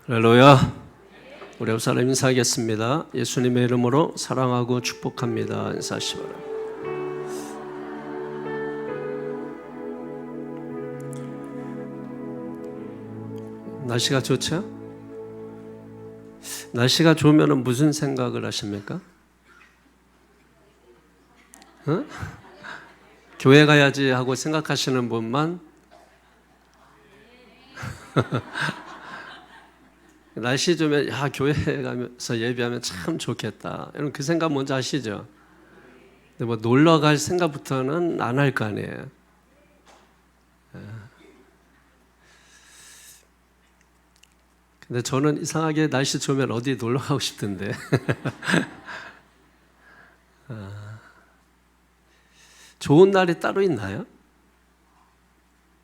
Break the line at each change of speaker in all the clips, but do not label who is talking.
할렐루야. 우리 옆 사람 인사하겠습니다. 예수님의 이름으로 사랑하고 축복합니다. 인사하시기 바랍니다. 날씨가 좋죠? 날씨가 좋으면 무슨 생각을 하십니까? 교회 가야지 하고 생각하시는 분만 날씨 좋으면 교회 가면서 예배하면 참 좋겠다. 여러분 그 생각 뭔지 아시죠? 근데 뭐 놀러 갈 생각부터는 안 할 거 아니에요. 근데 저는 이상하게 날씨 좋으면 어디 놀러 가고 싶던데. 좋은 날이 따로 있나요?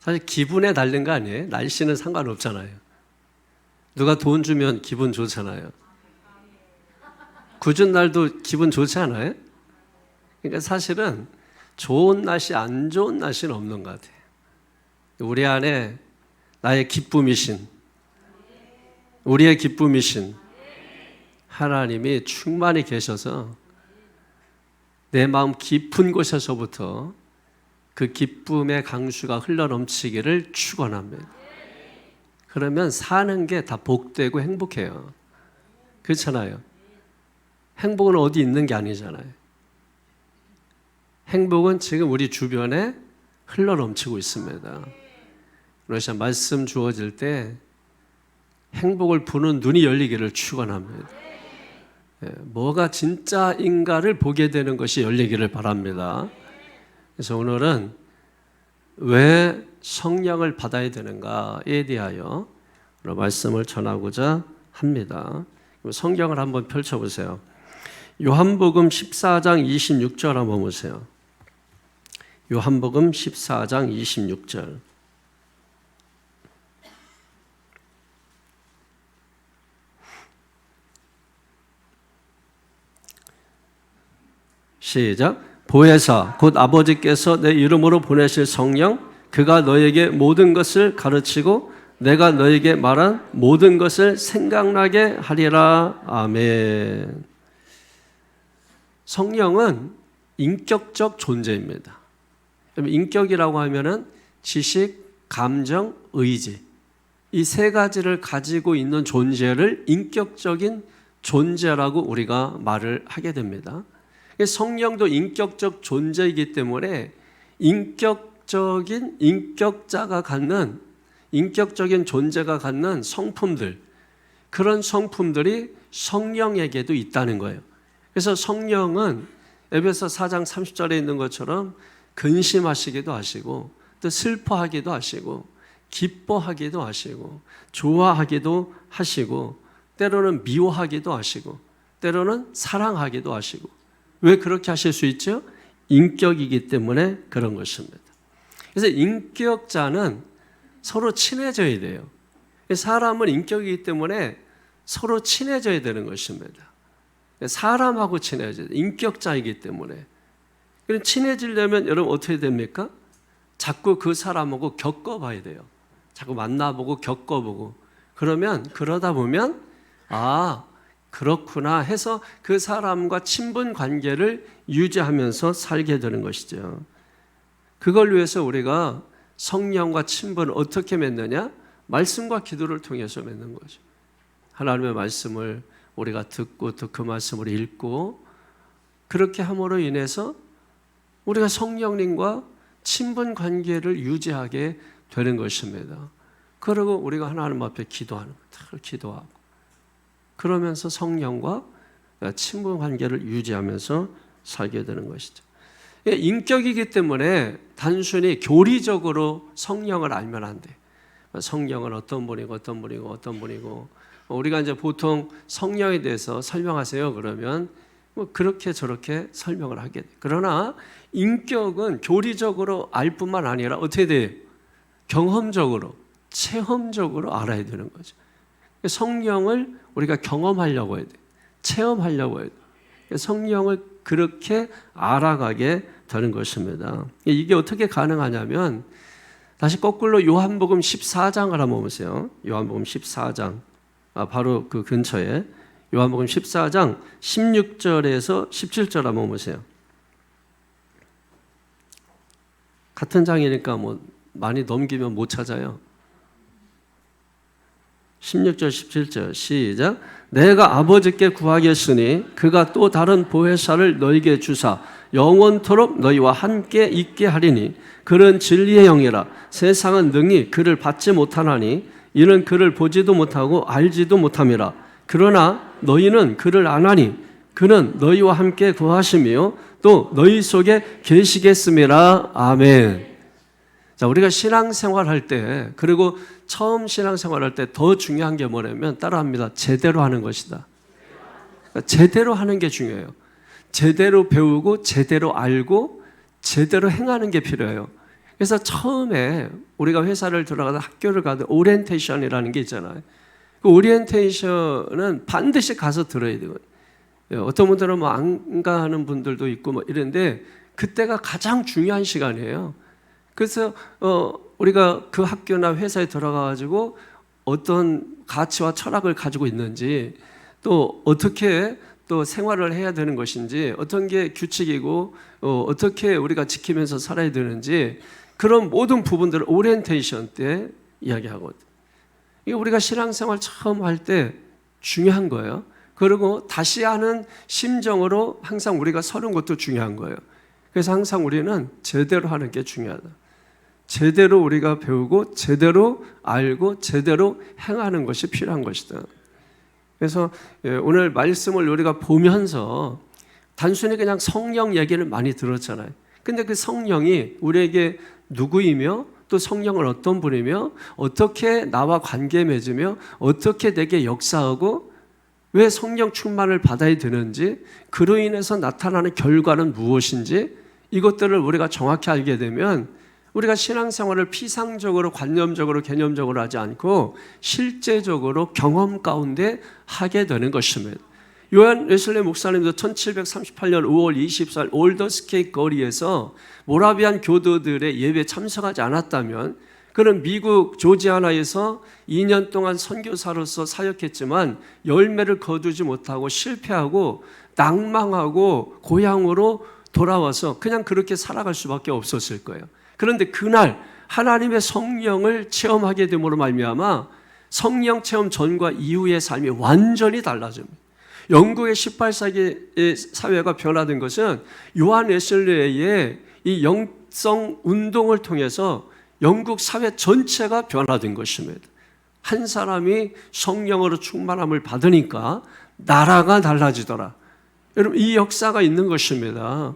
사실 기분에 달린 거 아니에요? 날씨는 상관없잖아요. 누가 돈 주면 기분 좋잖아요. 궂은 날도 기분 좋지 않아요? 그러니까 사실은 좋은 날씨, 안 좋은 날씨는 없는 것 같아요. 우리 안에 나의 기쁨이신, 우리의 기쁨이신 하나님이 충만히 계셔서 내 마음 깊은 곳에서부터 그 기쁨의 강수가 흘러넘치기를 축원합니다. 그러면 사는 게 다 복되고 행복해요. 그렇잖아요. 행복은 어디 있는 게 아니잖아요. 행복은 지금 우리 주변에 흘러넘치고 있습니다. 그래서 말씀 주어질 때 행복을 보는 눈이 열리기를 축원합니다. 뭐가 진짜인가를 보게 되는 것이 열리기를 바랍니다. 그래서 오늘은 왜 성령을 받아야 되는가에 대하여 말씀을 전하고자 합니다. 성경을 한번 펼쳐보세요. 요한복음 14장 26절 한번 보세요. 요한복음 14장 26절. 시작. 보혜사 곧 아버지께서 내 이름으로 보내실 성령 그가 너에게 모든 것을 가르치고 내가 너에게 말한 모든 것을 생각나게 하리라. 아멘. 성령은 인격적 존재입니다. 인격이라고 하면은 지식, 감정, 의지 이 세 가지를 가지고 있는 존재를 인격적인 존재라고 우리가 말을 하게 됩니다. 성령도 인격적 존재이기 때문에 인격자가 갖는 인격적인 존재가 갖는 성품들, 그런 성품들이 성령에게도 있다는 거예요. 그래서 성령은 에베소 4장 30절에 있는 것처럼 근심하시기도 하시고 또 슬퍼하기도 하시고 기뻐하기도 하시고 좋아하기도 하시고 때로는 미워하기도 하시고 때로는 사랑하기도 하시고. 왜 그렇게 하실 수 있죠? 인격이기 때문에 그런 것입니다. 그래서 인격자는 서로 친해져야 돼요. 사람은 인격이기 때문에 서로 친해져야 되는 것입니다. 사람하고 친해져야 돼요. 인격자이기 때문에. 그럼 친해지려면 여러분 어떻게 됩니까? 자꾸 그 사람하고 겪어봐야 돼요. 자꾸 만나보고 겪어보고. 그러다 보면 그렇구나 해서 그 사람과 친분 관계를 유지하면서 살게 되는 것이죠. 그걸 위해서 우리가 성령과 친분을 어떻게 맺느냐? 말씀과 기도를 통해서 맺는 거죠. 하나님의 말씀을 우리가 듣고 또 그 말씀을 읽고 그렇게 함으로 인해서 우리가 성령님과 친분 관계를 유지하게 되는 것입니다. 그리고 우리가 하나님 앞에 기도하는 거예요. 기도하고 그러면서 성령과 친분 관계를 유지하면서 살게 되는 것이죠. 인격이기 때문에 단순히 교리적으로 성령을 알면 안 돼. 성령은 어떤 분이고 우리가 이제 보통 성령에 대해서 설명하세요. 그러면 그렇게 저렇게 설명을 하게 돼. 그러나 인격은 교리적으로 알 뿐만 아니라 어떻게 돼요? 경험적으로, 체험적으로 알아야 되는 거죠. 성령을 우리가 경험하려고 해야 돼. 체험하려고 해야 돼. 성령을 그렇게 알아가게 되는 것입니다. 이게 어떻게 가능하냐면 다시 거꾸로 요한복음 14장을 한번 보세요. 요한복음 14장 바로 그 근처에 요한복음 14장 16절에서 17절 한번 보세요. 같은 장이니까 뭐 많이 넘기면 못 찾아요. 16절 17절 시작. 내가 아버지께 구하겠으니 그가 또 다른 보혜사를 너희에게 주사 영원토록 너희와 함께 있게 하리니 그는 진리의 영이라. 세상은 능히 그를 받지 못하나니 이는 그를 보지도 못하고 알지도 못함이라. 그러나 너희는 그를 아나니 그는 너희와 함께 거하시며 또 너희 속에 계시겠음이라. 아멘. 자, 우리가 신앙생활할 때, 그리고 처음 신앙생활할 때 더 중요한 게 뭐냐면 따라합니다. 제대로 하는 것이다. 그러니까 제대로 하는 게 중요해요. 제대로 배우고 제대로 알고 제대로 행하는 게 필요해요. 그래서 처음에 우리가 회사를 들어가든 학교를 가든 오리엔테이션이라는 게 있잖아요. 그 오리엔테이션은 반드시 가서 들어야 돼요. 어떤 분들은 뭐 안 가는 분들도 있고 뭐 이런데 그때가 가장 중요한 시간이에요. 그래서 우리가 그 학교나 회사에 들어가가지고 어떤 가치와 철학을 가지고 있는지 또 어떻게 또 생활을 해야 되는 것인지 어떤 게 규칙이고 어떻게 우리가 지키면서 살아야 되는지 그런 모든 부분들을 오리엔테이션 때 이야기하거든요. 이게 우리가 신앙생활 처음 할 때 중요한 거예요. 그리고 다시 하는 심정으로 항상 우리가 서는 것도 중요한 거예요. 그래서 항상 우리는 제대로 하는 게 중요하다. 제대로 우리가 배우고 제대로 알고 제대로 행하는 것이 필요한 것이다. 그래서 오늘 말씀을 우리가 보면서 단순히 그냥 성령 얘기를 많이 들었잖아요. 근데 그 성령이 우리에게 누구이며 또 성령은 어떤 분이며 어떻게 나와 관계 맺으며 어떻게 내게 역사하고 왜 성령 충만을 받아야 되는지 그로 인해서 나타나는 결과는 무엇인지 이것들을 우리가 정확히 알게 되면 우리가 신앙생활을 피상적으로 관념적으로 개념적으로 하지 않고 실제적으로 경험 가운데 하게 되는 것입니다. 요한 웨슬리 목사님도 1738년 5월 24일 올더스케이크 거리에서 모라비안 교도들의 예배에 참석하지 않았다면 그는 미국 조지아나에서 2년 동안 선교사로서 사역했지만 열매를 거두지 못하고 실패하고 낭망하고 고향으로 돌아와서 그냥 그렇게 살아갈 수밖에 없었을 거예요. 그런데 그날 하나님의 성령을 체험하게 됨으로 말미암아 성령 체험 전과 이후의 삶이 완전히 달라집니다. 영국의 18세기의 사회가 변화된 것은 요한 웨슬리의 이 영성 운동을 통해서 영국 사회 전체가 변화된 것입니다. 한 사람이 성령으로 충만함을 받으니까 나라가 달라지더라. 여러분 이 역사가 있는 것입니다.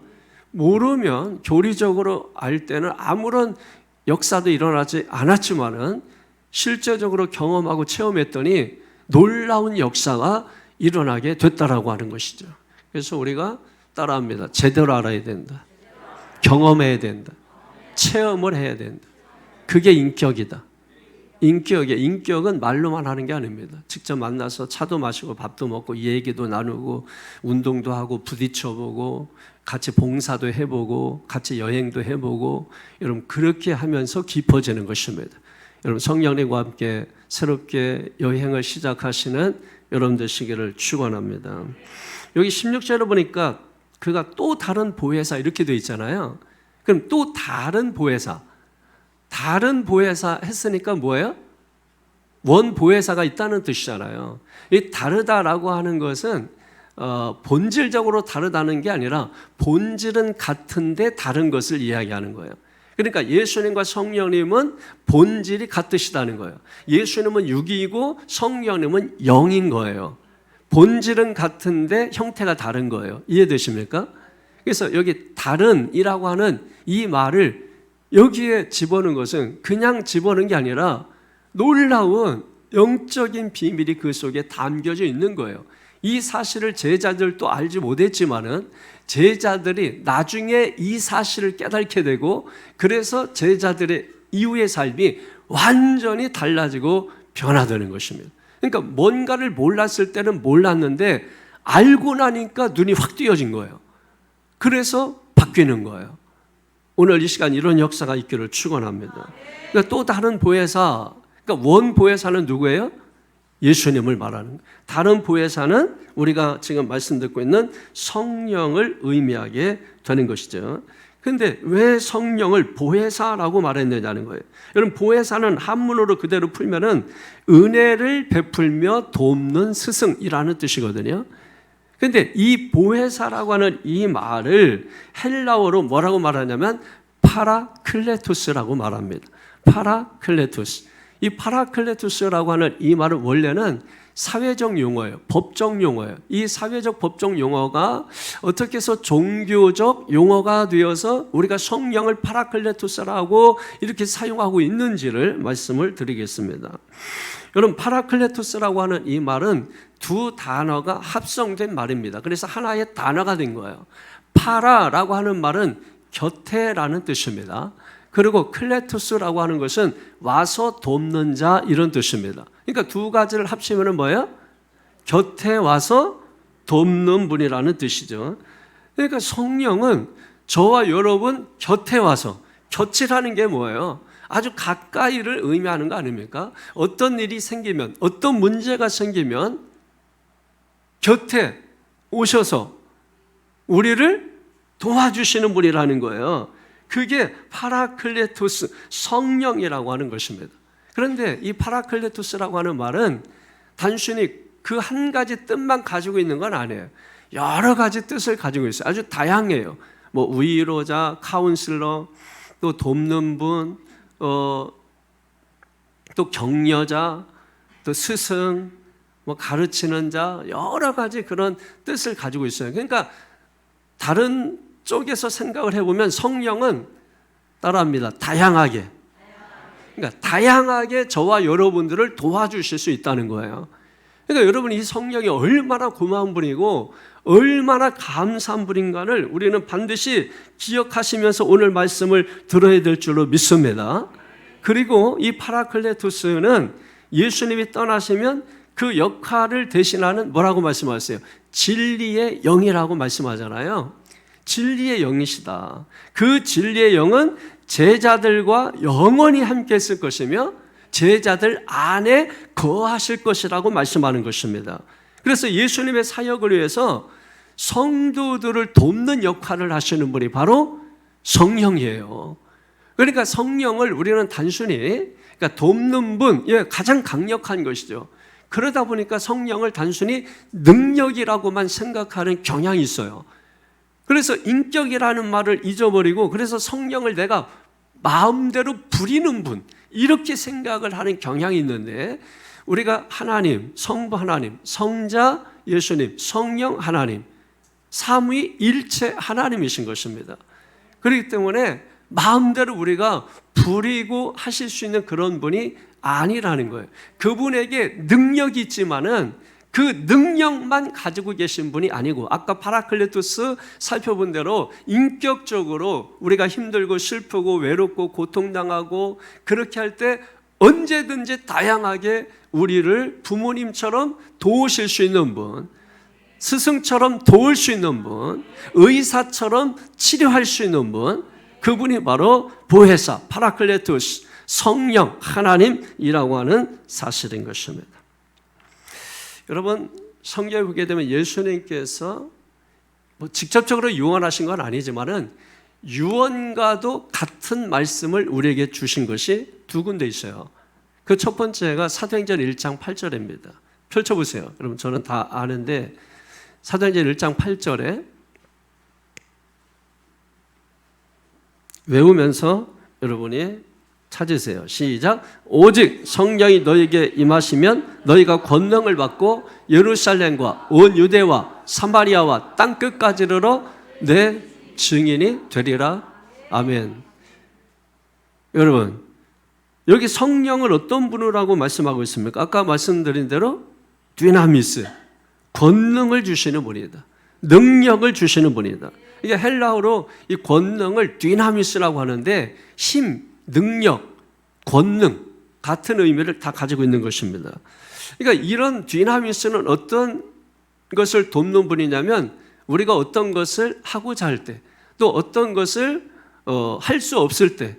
모르면 교리적으로 알 때는 아무런 역사도 일어나지 않았지만은 실제적으로 경험하고 체험했더니 놀라운 역사가 일어나게 됐다라고 하는 것이죠. 그래서 우리가 따라합니다. 제대로 알아야 된다. 경험해야 된다. 체험을 해야 된다. 그게 인격이다. 인격은 말로만 하는 게 아닙니다. 직접 만나서 차도 마시고 밥도 먹고 얘기도 나누고 운동도 하고 부딪혀보고 같이 봉사도 해보고 같이 여행도 해보고 여러분 그렇게 하면서 깊어지는 것입니다. 여러분 성령님과 함께 새롭게 여행을 시작하시는 여러분 되시기를 축원합니다. 여기 16절을 보니까 그가 또 다른 보혜사 이렇게 되어 있잖아요. 그럼 또 다른 보혜사 했으니까 뭐예요? 원 보혜사가 있다는 뜻이잖아요. 이 다르다라고 하는 것은 본질적으로 다르다는 게 아니라 본질은 같은데 다른 것을 이야기하는 거예요. 그러니까 예수님과 성령님은 본질이 같으시다는 거예요. 예수님은 육이고 성령님은 영인 거예요. 본질은 같은데 형태가 다른 거예요. 이해되십니까? 그래서 여기 다른이라고 하는 이 말을 여기에 집어넣은 것은 그냥 집어넣은 게 아니라 놀라운 영적인 비밀이 그 속에 담겨져 있는 거예요. 이 사실을 제자들도 알지 못했지만은 제자들이 나중에 이 사실을 깨닫게 되고 그래서 제자들의 이후의 삶이 완전히 달라지고 변화되는 것입니다. 그러니까 뭔가를 몰랐을 때는 몰랐는데 알고 나니까 눈이 확 띄어진 거예요. 그래서 바뀌는 거예요. 오늘 이 시간 이런 역사가 있기를 축원합니다. 그러니까 또 다른 보혜사, 그러니까 원 보혜사는 누구예요? 예수님을 말하는 거예요. 다른 보혜사는 우리가 지금 말씀 듣고 있는 성령을 의미하게 되는 것이죠. 그런데 왜 성령을 보혜사라고 말했느냐는 거예요. 여러분, 보혜사는 한문으로 그대로 풀면은 은혜를 베풀며 돕는 스승이라는 뜻이거든요. 그런데 이 보혜사라고 하는 이 말을 헬라어로 뭐라고 말하냐면 파라클레토스라고 말합니다. 파라클레토스. 이 파라클레토스라고 하는 이 말은 원래는 사회적 용어예요. 법적 용어예요. 이 사회적 법적 용어가 어떻게 해서 종교적 용어가 되어서 우리가 성령을 파라클레토스라고 이렇게 사용하고 있는지를 말씀을 드리겠습니다. 여러분, 파라클레토스라고 하는 이 말은 두 단어가 합성된 말입니다. 그래서 하나의 단어가 된 거예요. 파라라고 하는 말은 곁에라는 뜻입니다. 그리고 클레토스라고 하는 것은 와서 돕는 자, 이런 뜻입니다. 그러니까 두 가지를 합치면 뭐예요? 곁에 와서 돕는 분이라는 뜻이죠. 그러니까 성령은 저와 여러분 곁에 와서, 곁이라는 게 뭐예요? 아주 가까이를 의미하는 거 아닙니까? 어떤 일이 생기면, 어떤 문제가 생기면 곁에 오셔서 우리를 도와주시는 분이라는 거예요. 그게 파라클레토스, 성령이라고 하는 것입니다. 그런데 이 파라클레토스라고 하는 말은 단순히 그 한 가지 뜻만 가지고 있는 건 아니에요. 여러 가지 뜻을 가지고 있어요. 아주 다양해요. 뭐 위로자, 카운슬러, 또 돕는 분, 또 격려자, 또 스승, 뭐 가르치는 자, 여러 가지 그런 뜻을 가지고 있어요. 그러니까 다른 쪽에서 생각을 해보면 성령은 따라합니다. 다양하게. 그러니까 다양하게 저와 여러분들을 도와주실 수 있다는 거예요. 그러니까 여러분, 이 성령이 얼마나 고마운 분이고 얼마나 감사한 분인가를 우리는 반드시 기억하시면서 오늘 말씀을 들어야 될 줄로 믿습니다. 그리고 이 파라클레토스는 예수님이 떠나시면 그 역할을 대신하는 뭐라고 말씀하세요? 진리의 영이라고 말씀하잖아요. 진리의 영이시다. 그 진리의 영은 제자들과 영원히 함께 있을 것이며 제자들 안에 거하실 것이라고 말씀하는 것입니다. 그래서 예수님의 사역을 위해서 성도들을 돕는 역할을 하시는 분이 바로 성령이에요. 그러니까 성령을 우리는 단순히, 그러니까 돕는 분, 가장 강력한 것이죠. 그러다 보니까 성령을 단순히 능력이라고만 생각하는 경향이 있어요. 그래서 인격이라는 말을 잊어버리고, 그래서 성령을 내가 마음대로 부리는 분, 이렇게 생각을 하는 경향이 있는데, 우리가 하나님, 성부 하나님, 성자 예수님, 성령 하나님, 삼위일체 하나님이신 것입니다. 그렇기 때문에 마음대로 우리가 부리고 하실 수 있는 그런 분이 아니라는 거예요. 그분에게 능력이 있지만은 그 능력만 가지고 계신 분이 아니고, 아까 파라클레토스 살펴본 대로 인격적으로 우리가 힘들고 슬프고 외롭고 고통당하고 그렇게 할 때 언제든지 다양하게 우리를 부모님처럼 도우실 수 있는 분, 스승처럼 도울 수 있는 분, 의사처럼 치료할 수 있는 분, 그분이 바로 보혜사, 파라클레토스, 성령, 하나님이라고 하는 사실인 것입니다. 여러분, 성경에 보게 되면 예수님께서 직접적으로 유언하신 건 아니지만은 유언과도 같은 말씀을 우리에게 주신 것이 두 군데 있어요. 그 첫 번째가 사도행전 1장 8절입니다. 펼쳐보세요. 여러분, 저는 다 아는데 사도행전 1장 8절에 외우면서 여러분이 찾으세요. 시작. 오직 성령이 너에게 임하시면 너희가 권능을 받고 예루살렘과 온 유대와 사마리아와 땅끝까지 이르러 내 증인이 되리라. 아멘. 여러분, 여기 성령을 어떤 분이라고 말씀하고 있습니까? 아까 말씀드린 대로 디나미스, 권능을 주시는 분이다. 능력을 주시는 분이다. 이게 헬라어로 이 권능을 디나미스라고 하는데 힘, 능력, 권능 같은 의미를 다 가지고 있는 것입니다. 그러니까 이런 디나미스는 어떤 것을 돕는 분이냐면 우리가 어떤 것을 하고자 할 때, 또 어떤 것을 할 수 없을 때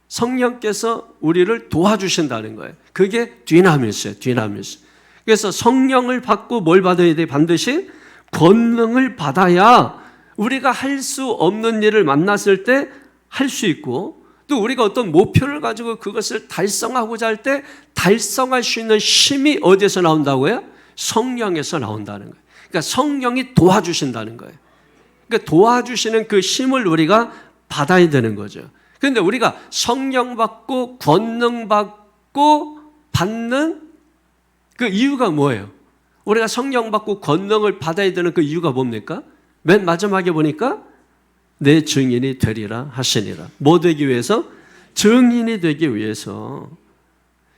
성령께서 우리를 도와주신다는 거예요. 그게 디나미스예요. 디나미스. 그래서 성령을 받고 뭘 받아야 돼? 반드시 권능을 받아야 우리가 할 수 없는 일을 만났을 때 할 수 있고, 또 우리가 어떤 목표를 가지고 그것을 달성하고자 할 때 달성할 수 있는 힘이 어디에서 나온다고요? 성령에서 나온다는 거예요. 그러니까 성령이 도와주신다는 거예요. 그러니까 도와주시는 그 힘을 우리가 받아야 되는 거죠. 그런데 우리가 성령 받고 권능 받고 받는 그 이유가 뭐예요? 우리가 성령 받고 권능을 받아야 되는 그 이유가 뭡니까? 맨 마지막에 보니까 내 증인이 되리라 하시니라. 뭐 되기 위해서? 증인이 되기 위해서.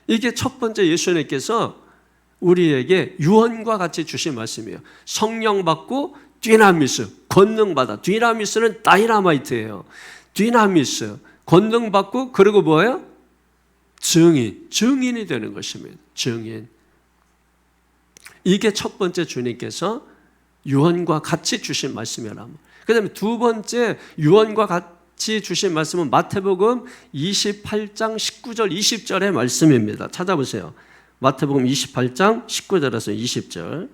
이게 첫 번째 예수님께서 우리에게 유언과 같이 주신 말씀이에요. 성령 받고 디나미스, 권능 받아. 디나미스는 다이나마이트예요. 디나미스, 권능 받고, 그리고 뭐예요? 증인이 되는 것입니다. 증인. 이게 첫 번째 주님께서 유언과 같이 주신 말씀이라. 그 다음에 두 번째 유언과 같이 주신 말씀은 마태복음 28장 19절 20절의 말씀입니다. 찾아보세요. 마태복음 28장 19절에서 20절.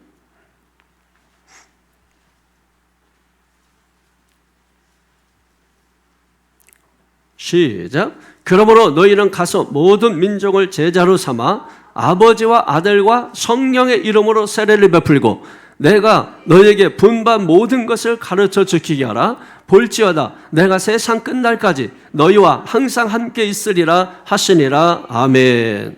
시작. 그러므로 너희는 가서 모든 민족을 제자로 삼아 아버지와 아들과 성령의 이름으로 세례를 베풀고 내가 너희에게 분반 모든 것을 가르쳐 지키게 하라. 볼지어다 내가 세상 끝날까지 너희와 항상 함께 있으리라 하시니라. 아멘.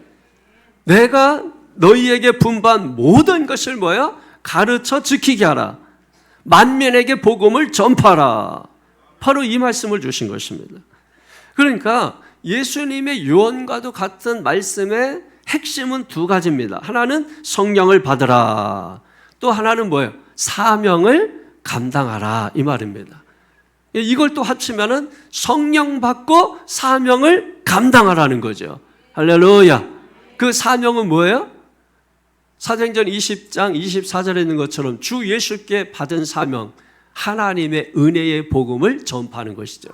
내가 너희에게 분반 모든 것을 뭐야? 가르쳐 지키게 하라. 만민에게 복음을 전파하라. 바로 이 말씀을 주신 것입니다. 그러니까 예수님의 유언과도 같은 말씀의 핵심은 두 가지입니다. 하나는 성령을 받으라. 또 하나는 뭐예요? 사명을 감당하라. 이 말입니다. 이걸 또 합치면은 성령 받고 사명을 감당하라는 거죠. 할렐루야. 그 사명은 뭐예요? 사도행전 20장 24절에 있는 것처럼 주 예수께 받은 사명, 하나님의 은혜의 복음을 전파하는 것이죠.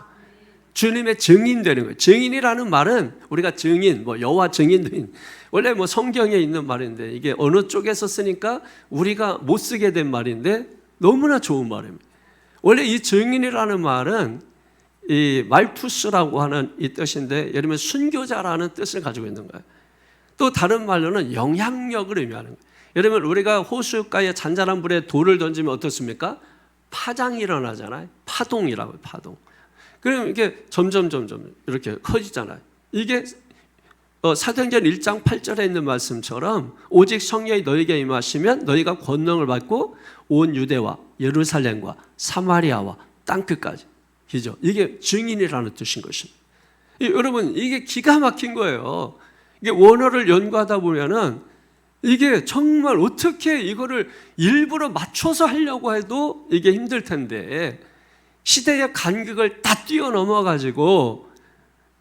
주님의 증인 되는 거예요. 증인이라는 말은 우리가 증인, 여호와 증인, 원래 성경에 있는 말인데 이게 어느 쪽에서 쓰니까 우리가 못 쓰게 된 말인데 너무나 좋은 말입니다. 원래 이 증인이라는 말은 이 말투스라고 하는 이 뜻인데 예를 들면 순교자라는 뜻을 가지고 있는 거예요. 또 다른 말로는 영향력을 의미하는 거예요. 예를 들면 우리가 호수가에 잔잔한 물에 돌을 던지면 어떻습니까? 파장이 일어나잖아요. 파동이라고요. 파동. 그럼 이게 점점 이렇게 커지잖아요. 이게 사도행전 1장 8절에 있는 말씀처럼 오직 성령이 너희에게 임하시면 너희가 권능을 받고 온 유대와 예루살렘과 사마리아와 땅끝까지. 그죠? 이게 증인이라는 뜻인 것입니다. 여러분 이게 기가 막힌 거예요. 이게 원어를 연구하다 보면은 이게 정말 어떻게 이거를 일부러 맞춰서 하려고 해도 이게 힘들 텐데 시대의 간격을 다 뛰어넘어 가지고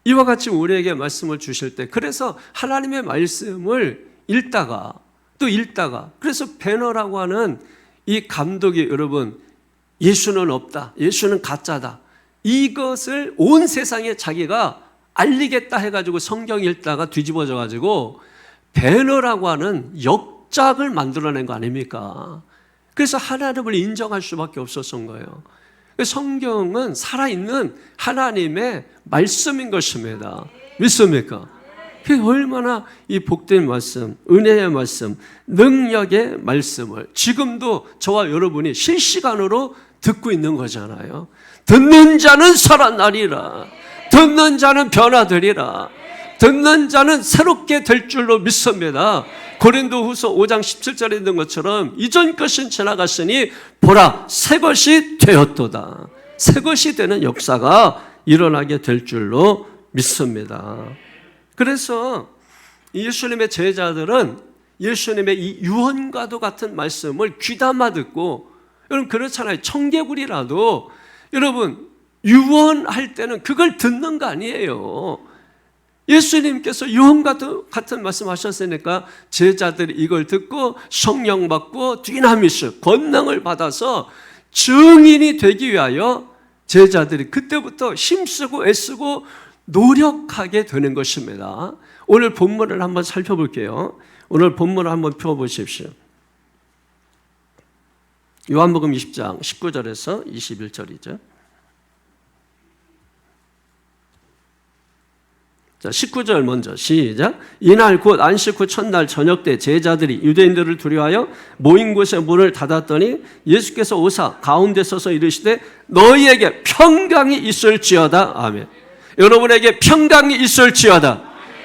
이와 같이 우리에게 말씀을 주실 때 그래서 하나님의 말씀을 읽다가 그래서 배너라고 하는 이 감독이 여러분 예수는 없다, 예수는 가짜다, 이것을 온 세상에 자기가 알리겠다 해가지고 성경 읽다가 뒤집어져 가지고 배너라고 하는 역작을 만들어낸 거 아닙니까? 그래서 하나님을 인정할 수밖에 없었던 거예요. 성경은 살아있는 하나님의 말씀인 것입니다. 믿습니까? 그게 얼마나 이 복된 말씀, 은혜의 말씀, 능력의 말씀을 지금도 저와 여러분이 실시간으로 듣고 있는 거잖아요. 듣는 자는 살아나리라. 듣는 자는 변화되리라. 듣는 자는 새롭게 될 줄로 믿습니다. 고린도후서 5장 17절에 있는 것처럼 이전 것은 지나갔으니 보라 새 것이 되었도다. 새 것이 되는 역사가 일어나게 될 줄로 믿습니다. 그래서 예수님의 제자들은 예수님의 이 유언과도 같은 말씀을 귀담아 듣고, 여러분 그렇잖아요. 청개구리라도 여러분 유언할 때는 그걸 듣는 거 아니에요. 예수님께서 유언과 같은 말씀하셨으니까 제자들이 이걸 듣고 성령 받고 디나미스, 권능을 받아서 증인이 되기 위하여 제자들이 그때부터 힘쓰고 애쓰고 노력하게 되는 것입니다. 오늘 본문을 한번 살펴볼게요. 오늘 본문을 한번 펴보십시오. 요한복음 20장 19절에서 21절이죠. 자, 19절 먼저 시작. 이날 곧 안식 후 첫날 저녁 때 제자들이 유대인들을 두려워하여 모인 곳의 문을 닫았더니 예수께서 오사 가운데 서서 이르시되 너희에게 평강이 있을지어다. 아멘. 여러분에게 평강이 있을지어다.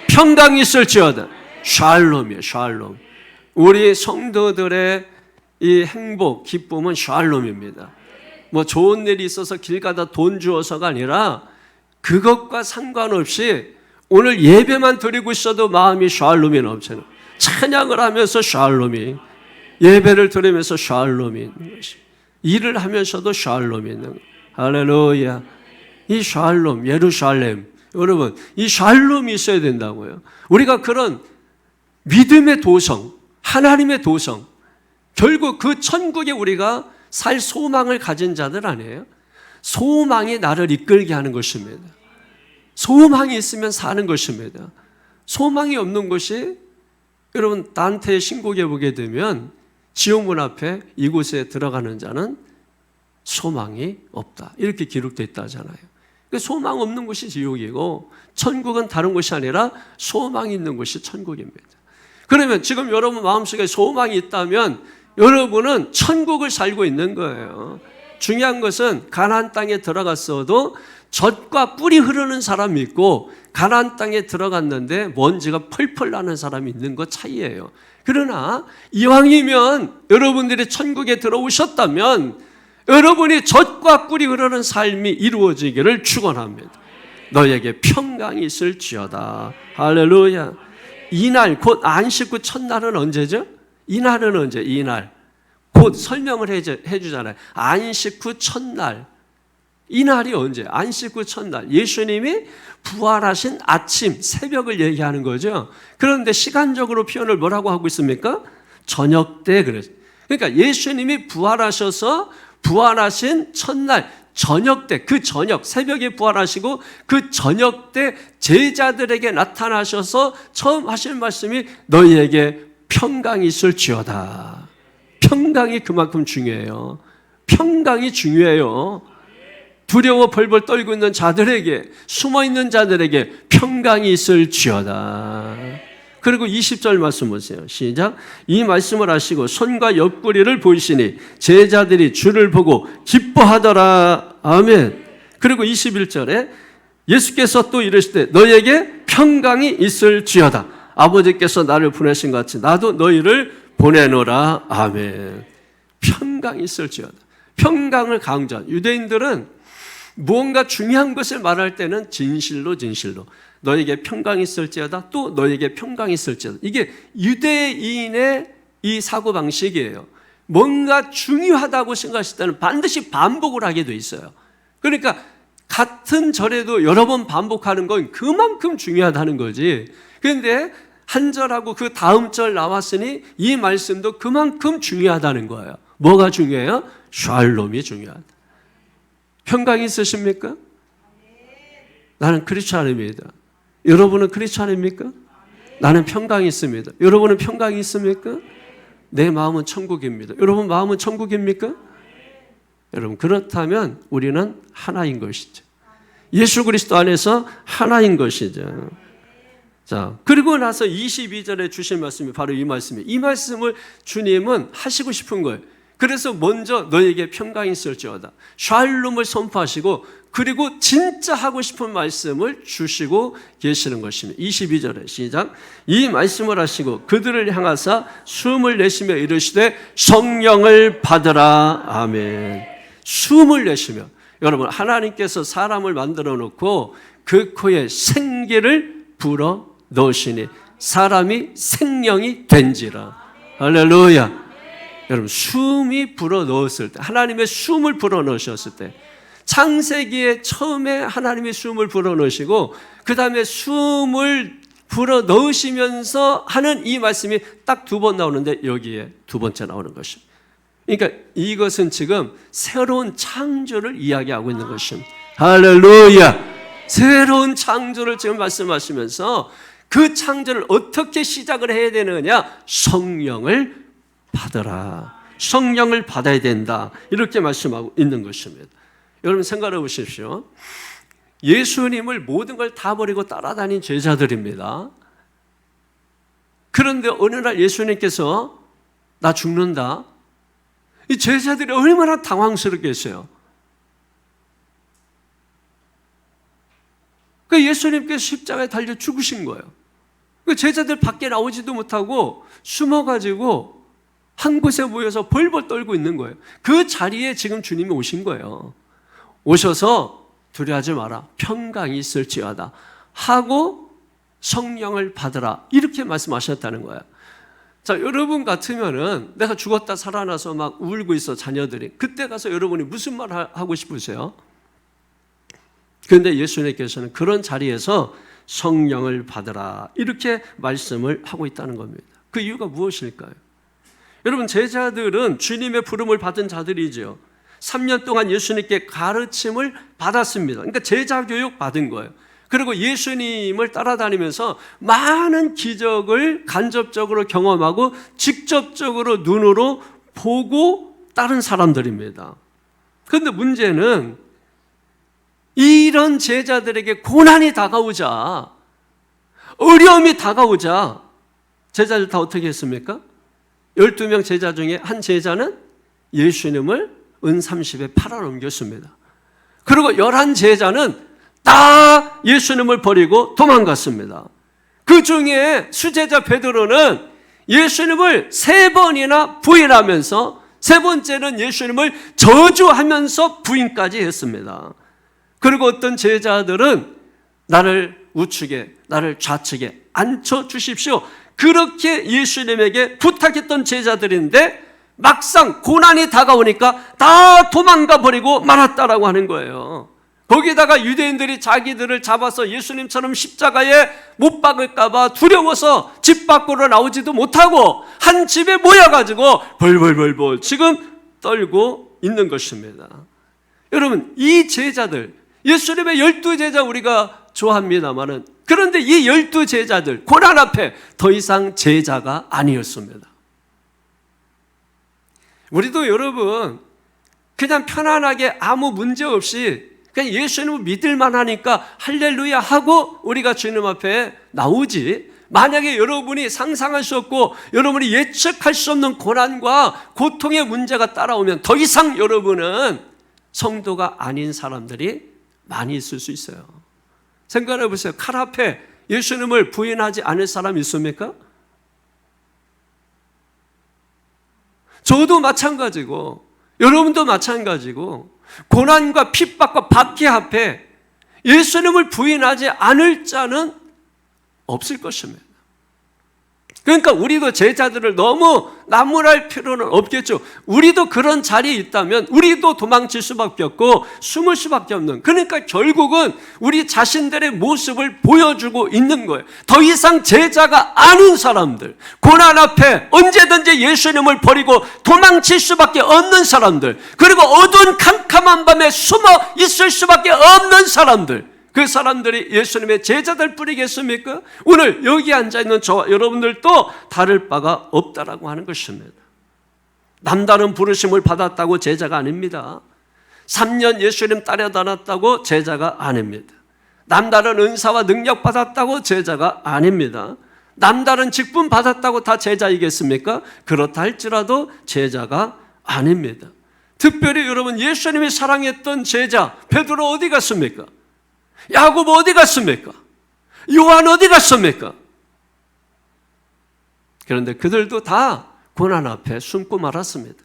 평강이 있을지어다. 샬롬이에요. 샬롬. 우리 성도들의 이 행복, 기쁨은 샬롬입니다. 뭐 좋은 일이 있어서 길 가다 돈 주어서가 아니라 그것과 상관없이 오늘 예배만 드리고 있어도 마음이 샬롬이 넘쳐요. 찬양을 하면서 샬롬이, 예배를 드리면서 샬롬이 있는 것이, 일을 하면서도 샬롬이 있는 것. 할렐루야. 이 샬롬, 예루살렘, 여러분 이 샬롬이 있어야 된다고요. 우리가 그런 믿음의 도성, 하나님의 도성, 결국 그 천국에 우리가 살 소망을 가진 자들 아니에요? 소망이 나를 이끌게 하는 것입니다. 소망이 있으면 사는 것입니다. 소망이 없는 것이, 여러분 단테의 신곡에 보게 되면 지옥문 앞에 이곳에 들어가는 자는 소망이 없다 이렇게 기록되어 있다잖아요. 소망 없는 곳이 지옥이고 천국은 다른 곳이 아니라 소망이 있는 곳이 천국입니다. 그러면 지금 여러분 마음속에 소망이 있다면 여러분은 천국을 살고 있는 거예요. 중요한 것은 가나안 땅에 들어갔어도 젖과 뿔이 흐르는 사람이 있고 가나안 땅에 들어갔는데 먼지가 펄펄 나는 사람이 있는 것 차이예요. 그러나 이왕이면 여러분들이 천국에 들어오셨다면 여러분이 젖과 뿔이 흐르는 삶이 이루어지기를 축원합니다. 너에게 평강이 있을지어다. 할렐루야. 이날 곧 안식 후 첫날은 언제죠? 이날은 언제? 이날 곧 설명을 해주잖아요. 안식 후 첫날, 이날이 언제? 안식 후 첫날. 예수님이 부활하신 아침, 새벽을 얘기하는 거죠. 그런데 시간적으로 표현을 뭐라고 하고 있습니까? 저녁 때 그랬어요. 그러니까 예수님이 부활하셔서 부활하신 첫날 저녁 때, 그 저녁, 새벽에 부활하시고 그 저녁 때 제자들에게 나타나셔서 처음 하신 말씀이 너희에게 평강이 있을지어다. 평강이 그만큼 중요해요. 평강이 중요해요. 두려워 벌벌 떨고 있는 자들에게, 숨어있는 자들에게 평강이 있을지어다. 그리고 20절 말씀 보세요. 시작. 이 말씀을 하시고 손과 옆구리를 보이시니 제자들이 주를 보고 기뻐하더라. 아멘. 그리고 21절에 예수께서 또 이르시되 너희에게 평강이 있을지어다. 아버지께서 나를 보내신 것 같이 나도 너희를 보내노라. 아멘. 평강이 있을지어다. 평강을 강조한 유대인들은 무언가 중요한 것을 말할 때는 진실로 너에게 평강이 있을지어다, 또 너에게 평강이 있을지어다. 이게 유대인의 이 사고방식이에요. 뭔가 중요하다고 생각했을 때는 반드시 반복을 하게 돼 있어요. 그러니까 같은 절에도 여러 번 반복하는 건 그만큼 중요하다는 거지. 그런데 한 절하고 그 다음 절 나왔으니 이 말씀도 그만큼 중요하다는 거예요. 뭐가 중요해요? 샬롬이 중요하다. 평강이 있으십니까? 나는 크리스찬입니다. 여러분은 크리스찬입니까? 나는 평강이 있습니다. 여러분은 평강이 있습니까? 내 마음은 천국입니다. 여러분 마음은 천국입니까? 여러분 그렇다면 우리는 하나인 것이죠. 예수 그리스도 안에서 하나인 것이죠. 자, 그리고 나서 22절에 주신 말씀이 바로 이 말씀이에요. 이 말씀을 주님은 하시고 싶은 거예요. 그래서 먼저 너에게 평강이 있을지어다. 샬롬을 선포하시고 그리고 진짜 하고 싶은 말씀을 주시고 계시는 것입니다. 22절에 시작. 이 말씀을 하시고 그들을 향하사 숨을 내쉬며 이르시되 성령을 받으라. 아멘. 숨을 내쉬며, 여러분 하나님께서 사람을 만들어 놓고 그 코에 생기를 불어 넣으시니 사람이 생명이 된지라. 할렐루야. 여러분 숨이 불어 넣었을 때, 하나님의 숨을 불어 넣으셨을 때, 창세기에 처음에 하나님의 숨을 불어 넣으시고 그 다음에 숨을 불어 넣으시면서 하는 이 말씀이 딱 두 번 나오는데 여기에 두 번째 나오는 것입니다. 그러니까 이것은 지금 새로운 창조를 이야기하고 있는 것입니다. 할렐루야. 새로운 창조를 지금 말씀하시면서 그 창조를 어떻게 시작을 해야 되느냐? 성령을 받으라. 성령을 받아야 된다. 이렇게 말씀하고 있는 것입니다. 여러분 생각해 보십시오. 예수님을 모든 걸 다 버리고 따라다닌 제자들입니다. 그런데 어느 날 예수님께서 나 죽는다. 이 제자들이 얼마나 당황스럽겠어요. 그 예수님께서 십자가에 달려 죽으신 거예요. 그 제자들 밖에 나오지도 못하고 숨어가지고 한 곳에 모여서 벌벌 떨고 있는 거예요. 그 자리에 지금 주님이 오신 거예요. 오셔서 두려워하지 마라. 평강이 있을지어다 하고 성령을 받으라. 이렇게 말씀하셨다는 거예요. 자, 여러분 같으면은 내가 죽었다 살아나서 막 울고 있어, 자녀들이. 그때 가서 여러분이 무슨 말 하고 싶으세요? 그런데 예수님께서는 그런 자리에서 성령을 받으라. 이렇게 말씀을 하고 있다는 겁니다. 그 이유가 무엇일까요? 여러분, 제자들은 주님의 부름을 받은 자들이죠. 3년 동안 예수님께 가르침을 받았습니다. 그러니까 제자 교육 받은 거예요. 그리고 예수님을 따라다니면서 많은 기적을 간접적으로 경험하고 직접적으로 눈으로 보고 따른 사람들입니다. 그런데 문제는 이런 제자들에게 고난이 다가오자, 어려움이 다가오자 제자들 다 어떻게 했습니까? 12명 제자 중에 한 제자는 예수님을 은 30에 팔아넘겼습니다. 그리고 11제자는 다 예수님을 버리고 도망갔습니다. 그 중에 수제자 베드로는 예수님을 3번이나 부인하면서 3번째는 예수님을 저주하면서 부인까지 했습니다. 그리고 어떤 제자들은 나를 우측에, 나를 좌측에 앉혀주십시오. 그렇게 예수님에게 부탁했던 제자들인데 막상 고난이 다가오니까 다 도망가 버리고 말았다라고 하는 거예요. 거기다가 유대인들이 자기들을 잡아서 예수님처럼 십자가에 못 박을까 봐 두려워서 집 밖으로 나오지도 못하고 한 집에 모여가지고 벌벌벌벌 지금 떨고 있는 것입니다. 여러분, 이 제자들, 예수님의 12제자 우리가 좋아합니다만은, 그런데 이 12제자들 고난 앞에 더 이상 제자가 아니었습니다. 우리도 여러분 그냥 편안하게 아무 문제 없이 그냥 예수님을 믿을만 하니까 할렐루야 하고 우리가 주님 앞에 나오지, 만약에 여러분이 상상할 수 없고 여러분이 예측할 수 없는 고난과 고통의 문제가 따라오면 더 이상 여러분은 성도가 아닌 사람들이 많이 있을 수 있어요. 생각해 보세요. 칼 앞에 예수님을 부인하지 않을 사람 있습니까? 저도 마찬가지고 여러분도 마찬가지고 고난과 핍박과 박해 앞에 예수님을 부인하지 않을 자는 없을 것입니다. 그러니까 우리도 제자들을 너무 나무랄 필요는 없겠죠. 우리도 그런 자리에 있다면 우리도 도망칠 수밖에 없고 숨을 수밖에 없는, 그러니까 결국은 우리 자신들의 모습을 보여주고 있는 거예요. 더 이상 제자가 아닌 사람들, 고난 앞에 언제든지 예수님을 버리고 도망칠 수밖에 없는 사람들, 그리고 어두운 캄캄한 밤에 숨어 있을 수밖에 없는 사람들, 그 사람들이 예수님의 제자들 뿐이겠습니까? 오늘 여기 앉아있는 저와 여러분들도 다를 바가 없다라고 하는 것입니다. 남다른 부르심을 받았다고 제자가 아닙니다. 3년 예수님 따라다녔다고 제자가 아닙니다. 남다른 은사와 능력 받았다고 제자가 아닙니다. 남다른 직분 받았다고 다 제자이겠습니까? 그렇다 할지라도 제자가 아닙니다. 특별히 여러분, 예수님이 사랑했던 제자 베드로 어디 갔습니까? 야고보 어디 갔습니까? 요한 어디 갔습니까? 그런데 그들도 다 고난 앞에 숨고 말았습니다.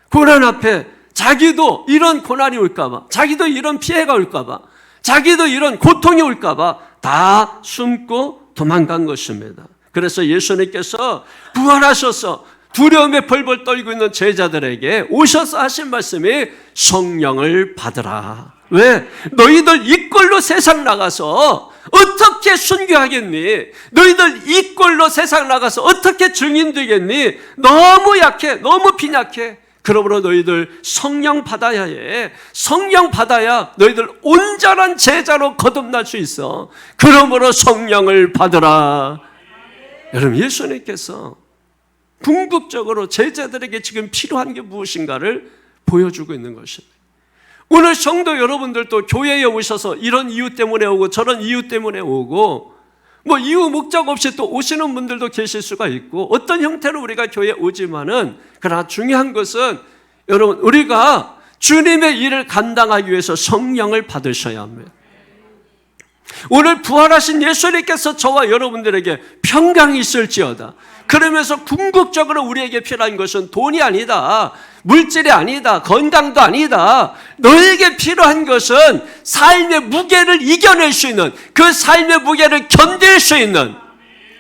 고난 앞에 자기도 이런 고난이 올까봐, 자기도 이런 피해가 올까봐, 자기도 이런 고통이 올까봐 다 숨고 도망간 것입니다. 그래서 예수님께서 부활하셔서 두려움에 벌벌 떨고 있는 제자들에게 오셔서 하신 말씀이 성령을 받으라. 왜? 너희들 이꼴로 세상 나가서 어떻게 순교하겠니? 너희들 이꼴로 세상 나가서 어떻게 증인 되겠니? 너무 약해, 너무 빈약해. 그러므로 너희들 성령 받아야 해. 성령 받아야 너희들 온전한 제자로 거듭날 수 있어. 그러므로 성령을 받으라. 여러분, 예수님께서 궁극적으로 제자들에게 지금 필요한 게 무엇인가를 보여주고 있는 것입니다. 오늘 성도 여러분들도 교회에 오셔서 이런 이유 때문에 오고 저런 이유 때문에 오고 뭐 이유 목적 없이 또 오시는 분들도 계실 수가 있고 어떤 형태로 우리가 교회에 오지만은 그러나 중요한 것은 여러분 우리가 주님의 일을 감당하기 위해서 성령을 받으셔야 합니다. 오늘 부활하신 예수님께서 저와 여러분들에게 평강이 있을지어다. 그러면서 궁극적으로 우리에게 필요한 것은 돈이 아니다. 물질이 아니다. 건강도 아니다. 너에게 필요한 것은 삶의 무게를 이겨낼 수 있는, 그 삶의 무게를 견딜 수 있는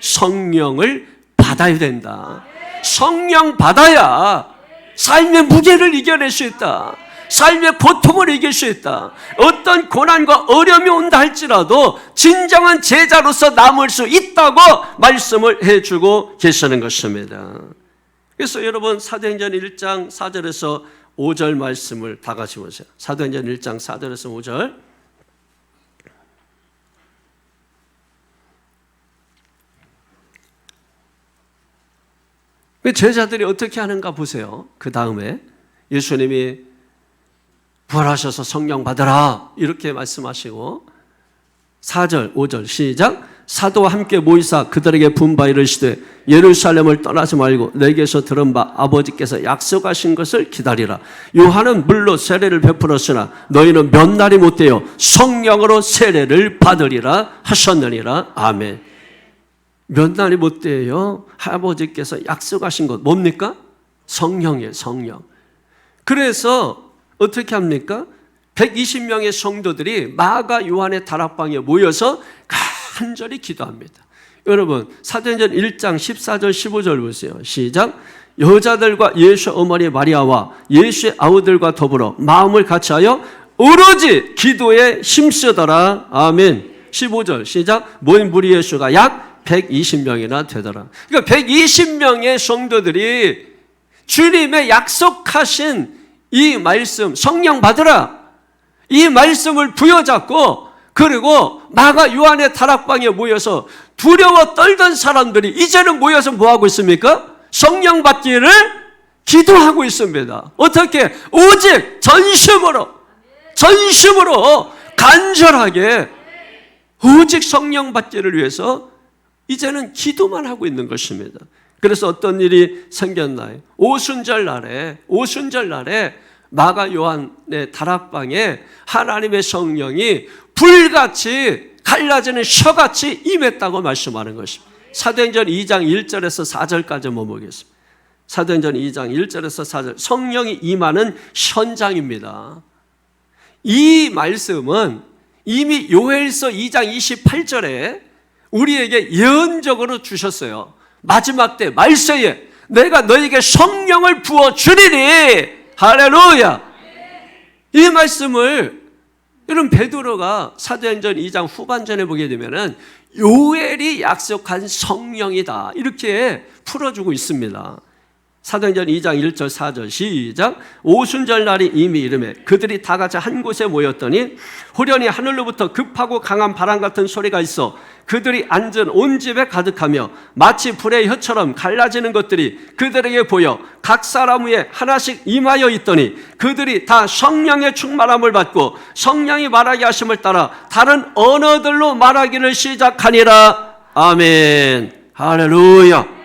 성령을 받아야 된다. 성령 받아야 삶의 무게를 이겨낼 수 있다. 삶의 고통을 이길 수 있다. 어떤 고난과 어려움이 온다 할지라도 진정한 제자로서 남을 수 있다고 말씀을 해주고 계시는 것입니다. 그래서 여러분 사도행전 1장 4절에서 5절 말씀을 다 같이 보세요. 사도행전 1장 4절에서 5절. 제자들이 어떻게 하는가 보세요. 그 다음에 예수님이 부활하셔서 성령 받으라 이렇게 말씀하시고 4절 5절 시작. 사도와 함께 모이사 그들에게 분바 이르시되 예루살렘을 떠나지 말고 내게서 들은 바 아버지께서 약속하신 것을 기다리라. 요한은 물로 세례를 베풀었으나 너희는 몇 날이 못되어 성령으로 세례를 받으리라 하셨느니라. 아멘. 몇 날이 못되어요. 아버지께서 약속하신 것 뭡니까? 성령이에요. 성령. 그래서 어떻게 합니까? 120명의 성도들이 마가 요한의 다락방에 모여서 간절히 기도합니다. 여러분 사도행전 1장 14절 15절 보세요. 시작. 여자들과 예수 어머니 마리아와 예수의 아우들과 더불어 마음을 같이하여 오로지 기도에 힘쓰더라. 아멘. 15절 시작. 모인 무리의 수가 약 120명이나 되더라. 그러니까 120명의 성도들이 주님의 약속하신 이 말씀 성령 받으라 이 말씀을 부여잡고 그리고 마가 요한의 다락방에 모여서 두려워 떨던 사람들이 이제는 모여서 뭐하고 있습니까? 성령 받기를 기도하고 있습니다. 어떻게? 오직 전심으로 간절하게 오직 성령 받기를 위해서 이제는 기도만 하고 있는 것입니다. 그래서 어떤 일이 생겼나요? 오순절 날에 마가 요한의 다락방에 하나님의 성령이 불같이 갈라지는 셔같이 임했다고 말씀하는 것입니다. 사도행전 2장 1절에서 4절까지 보겠습니다. 사도행전 2장 1절에서 4절 성령이 임하는 현장입니다. 이 말씀은 이미 요엘서 2장 28절에 우리에게 예언적으로 주셨어요. 마지막 때 말세에 내가 너에게 성령을 부어주리니 할렐루야. 이 말씀을 여러분 베드로가 사도행전 2장 후반전에 보게 되면은 요엘이 약속한 성령이다 이렇게 풀어주고 있습니다. 사도행전 2장 1절 4절 시작. 오순절 날이 이미 이르매 그들이 다 같이 한 곳에 모였더니 후련히 하늘로부터 급하고 강한 바람 같은 소리가 있어 그들이 앉은 온 집에 가득하며 마치 불의 혀처럼 갈라지는 것들이 그들에게 보여 각 사람 위에 하나씩 임하여 있더니 그들이 다 성령의 충만함을 받고 성령이 말하게 하심을 따라 다른 언어들로 말하기를 시작하니라. 아멘. 할렐루야.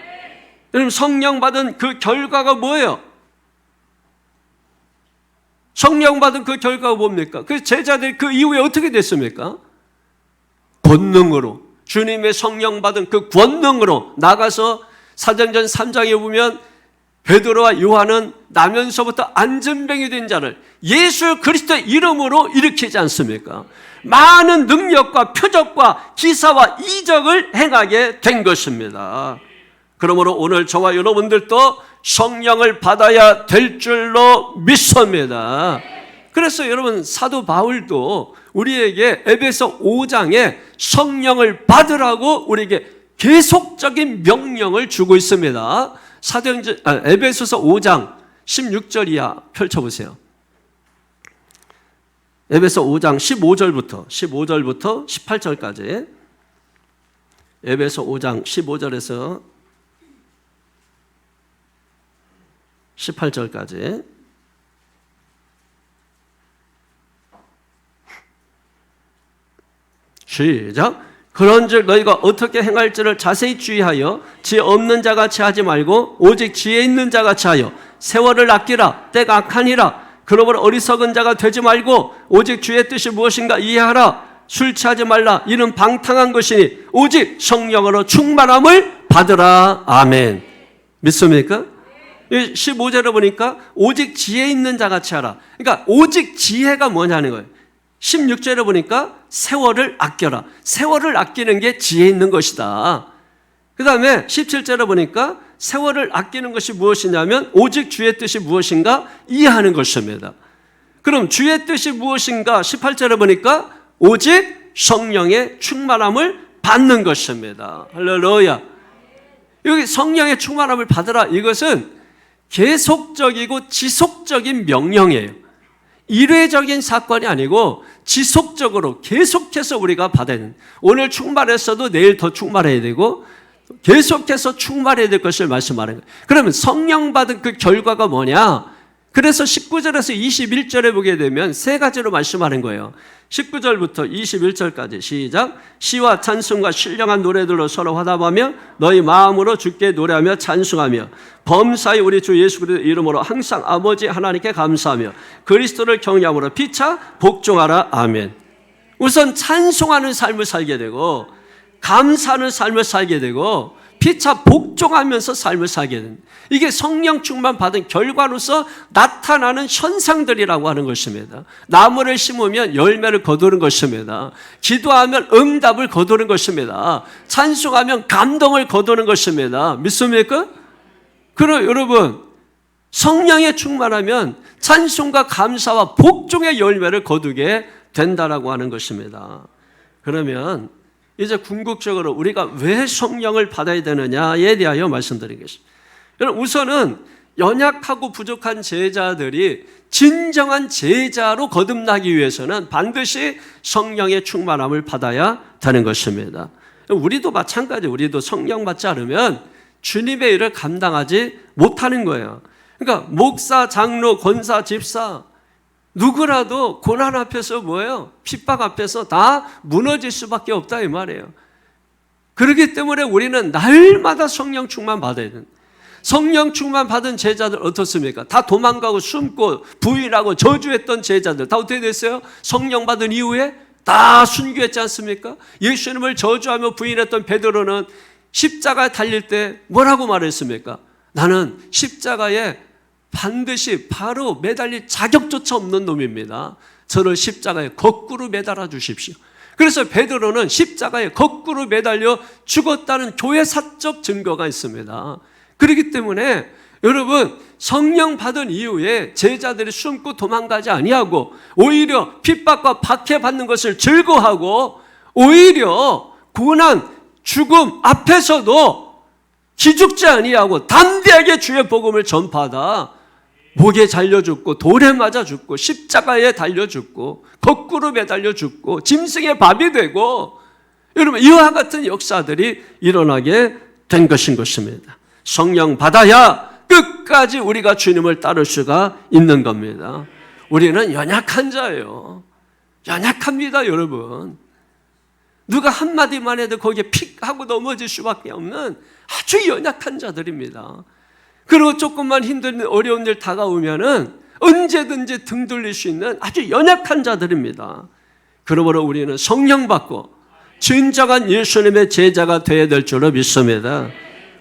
여러분 성령 받은 그 결과가 뭐예요? 성령 받은 그 결과가 뭡니까? 그 제자들이 그 이후에 어떻게 됐습니까? 권능으로 주님의 성령 받은 그 권능으로 나가서 사도행전 3장에 보면 베드로와 요한은 나면서부터 안전병이 된 자를 예수 그리스도의 이름으로 일으키지 않습니까? 많은 능력과 표적과 기사와 이적을 행하게 된 것입니다. 그러므로 오늘 저와 여러분들도 성령을 받아야 될 줄로 믿습니다. 그래서 여러분 사도 바울도 우리에게 에베소 5장에 성령을 받으라고 우리에게 계속적인 명령을 주고 있습니다. 에베소서 5장 16절 이하 펼쳐보세요. 에베소 5장 15절부터 18절까지, 에베소 5장 15절에서 18절까지. 시작. 그런즉 너희가 어떻게 행할지를 자세히 주의하여 지혜 없는 자같이 하지 말고 오직 지혜 있는 자같이 하여 세월을 아끼라. 때가 악하니라. 그러므로 어리석은 자가 되지 말고 오직 주의 뜻이 무엇인가 이해하라. 술 취하지 말라. 이는 방탕한 것이니 오직 성령으로 충만함을 받으라. 아멘. 믿습니까? 15절에 보니까 오직 지혜 있는 자같이 하라. 그러니까 오직 지혜가 뭐냐는 거예요. 16절에 보니까 세월을 아껴라. 세월을 아끼는 게 지혜 있는 것이다. 그 다음에 17절에 보니까 세월을 아끼는 것이 무엇이냐면 오직 주의 뜻이 무엇인가 이해하는 것입니다. 그럼 주의 뜻이 무엇인가 18절에 보니까 오직 성령의 충만함을 받는 것입니다. 할렐루야. 여기 성령의 충만함을 받으라. 이것은 계속적이고 지속적인 명령이에요. 일회적인 사건이 아니고 지속적으로 계속해서 우리가 받아야 되는, 오늘 충만했어도 내일 더 충만해야 되고 계속해서 충만해야 될 것을 말씀하는 거예요. 그러면 성령 받은 그 결과가 뭐냐? 그래서 19절에서 21절에 보게 되면 세 가지로 말씀하는 거예요. 19절부터 21절까지 시작. 시와 찬송과 신령한 노래들로 서로 화답하며 너희 마음으로 주께 노래하며 찬송하며 범사의 우리 주 예수 그리스도의 이름으로 항상 아버지 하나님께 감사하며 그리스도를 경외함으로 피차 복종하라. 아멘. 우선 찬송하는 삶을 살게 되고 감사하는 삶을 살게 되고 피차 복종하면서 삶을 살게 된다. 이게 성령 충만 받은 결과로서 나타나는 현상들이라고 하는 것입니다. 나무를 심으면 열매를 거두는 것입니다. 기도하면 응답을 거두는 것입니다. 찬송하면 감동을 거두는 것입니다. 믿습니까? 그럼 여러분, 성령에 충만하면 찬송과 감사와 복종의 열매를 거두게 된다라고 하는 것입니다. 그러면 이제 궁극적으로 우리가 왜 성령을 받아야 되느냐에 대하여 말씀드리겠습니다. 여러분, 우선은 연약하고 부족한 제자들이 진정한 제자로 거듭나기 위해서는 반드시 성령의 충만함을 받아야 되는 것입니다. 우리도 마찬가지, 우리도 성령 받지 않으면 주님의 일을 감당하지 못하는 거예요. 그러니까 목사, 장로, 권사, 집사 누구라도 고난 앞에서 뭐예요? 핍박 앞에서 다 무너질 수밖에 없다 이 말이에요. 그렇기 때문에 우리는 날마다 성령 충만 받아야 된다. 성령 충만 받은 제자들 어떻습니까? 다 도망가고 숨고 부인하고 저주했던 제자들 다 어떻게 됐어요? 성령 받은 이후에 다 순교했지 않습니까? 예수님을 저주하며 부인했던 베드로는 십자가에 달릴 때 뭐라고 말했습니까? 나는 십자가에 반드시 바로 매달릴 자격조차 없는 놈입니다. 저를 십자가에 거꾸로 매달아 주십시오. 그래서 베드로는 십자가에 거꾸로 매달려 죽었다는 교회사적 증거가 있습니다. 그렇기 때문에 여러분, 성령 받은 이후에 제자들이 숨고 도망가지 아니하고 오히려 핍박과 박해받는 것을 즐거워하고 오히려 고난, 죽음 앞에서도 기죽지 아니하고 담대하게 주의 복음을 전파하다 목에 잘려 죽고 돌에 맞아 죽고 십자가에 달려 죽고 거꾸로 매달려 죽고 짐승의 밥이 되고, 여러분 이와 같은 역사들이 일어나게 된 것인 것입니다. 성령 받아야 끝까지 우리가 주님을 따를 수가 있는 겁니다. 우리는 연약한 자예요. 연약합니다, 여러분. 누가 한마디만 해도 거기에 픽 하고 넘어질 수밖에 없는 아주 연약한 자들입니다. 그리고 조금만 힘든 어려운 일 다가오면은 언제든지 등 돌릴 수 있는 아주 연약한 자들입니다. 그러므로 우리는 성령 받고 진정한 예수님의 제자가 되어야 될 줄로 믿습니다.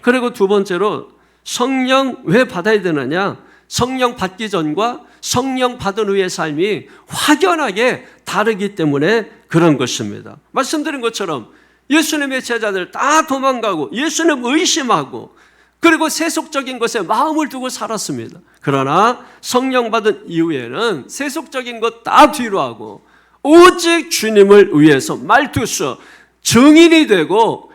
그리고 두 번째로 성령 왜 받아야 되느냐? 성령 받기 전과 성령 받은 후의 삶이 확연하게 다르기 때문에 그런 것입니다. 말씀드린 것처럼 예수님의 제자들 다 도망가고 예수님 의심하고 그리고 세속적인 것에 마음을 두고 살았습니다. 그러나 성령 받은 이후에는 세속적인 것 다 뒤로 하고 오직 주님을 위해서 말투서 증인이 되고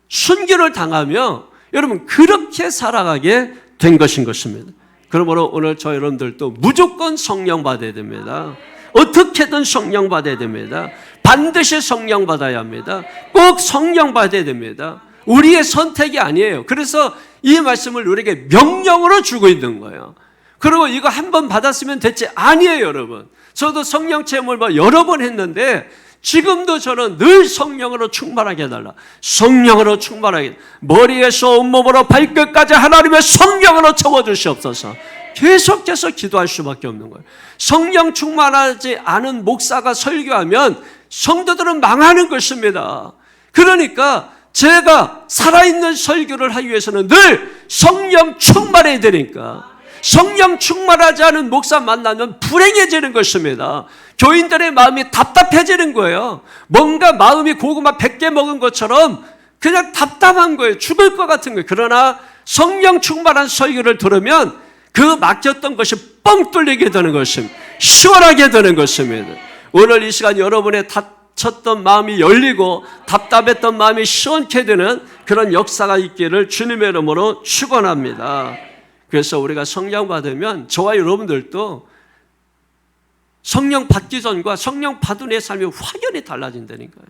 순교를 당하며 여러분 그렇게 살아가게 된 것인 것입니다. 그러므로 오늘 저 여러분들도 무조건 성령 받아야 됩니다. 어떻게든 성령 받아야 됩니다. 반드시 성령 받아야 합니다. 꼭 성령 받아야 됩니다. 우리의 선택이 아니에요. 그래서 이 말씀을 우리에게 명령으로 주고 있는 거예요. 그리고 이거 한 번 받았으면 됐지, 아니에요, 여러분. 저도 성령 체험을 여러 번 했는데 지금도 저는 늘 성령으로 충만하게 해달라. 성령으로 충만하게, 머리에서 온몸으로 발끝까지 하나님의 성령으로 채워주시옵소서. 계속해서 기도할 수밖에 없는 거예요. 성령 충만하지 않은 목사가 설교하면 성도들은 망하는 것입니다. 그러니까 제가 살아있는 설교를 하기 위해서는 늘 성령 충만해야 되니까, 성령 충만하지 않은 목사 만나면 불행해지는 것입니다. 교인들의 마음이 답답해지는 거예요. 뭔가 마음이 고구마 100개 먹은 것처럼 그냥 답답한 거예요. 죽을 것 같은 거예요. 그러나 성령 충만한 설교를 들으면 그 막혔던 것이 뻥 뚫리게 되는 것입니다. 시원하게 되는 것입니다. 오늘 이 시간 여러분의 닫혔던 마음이 열리고 답답했던 마음이 시원케 되는 그런 역사가 있기를 주님의 이름으로 축원합니다. 그래서 우리가 성령 받으면 저와 여러분들도 성령 받기 전과 성령 받은 후의 삶이 확연히 달라진다니까요.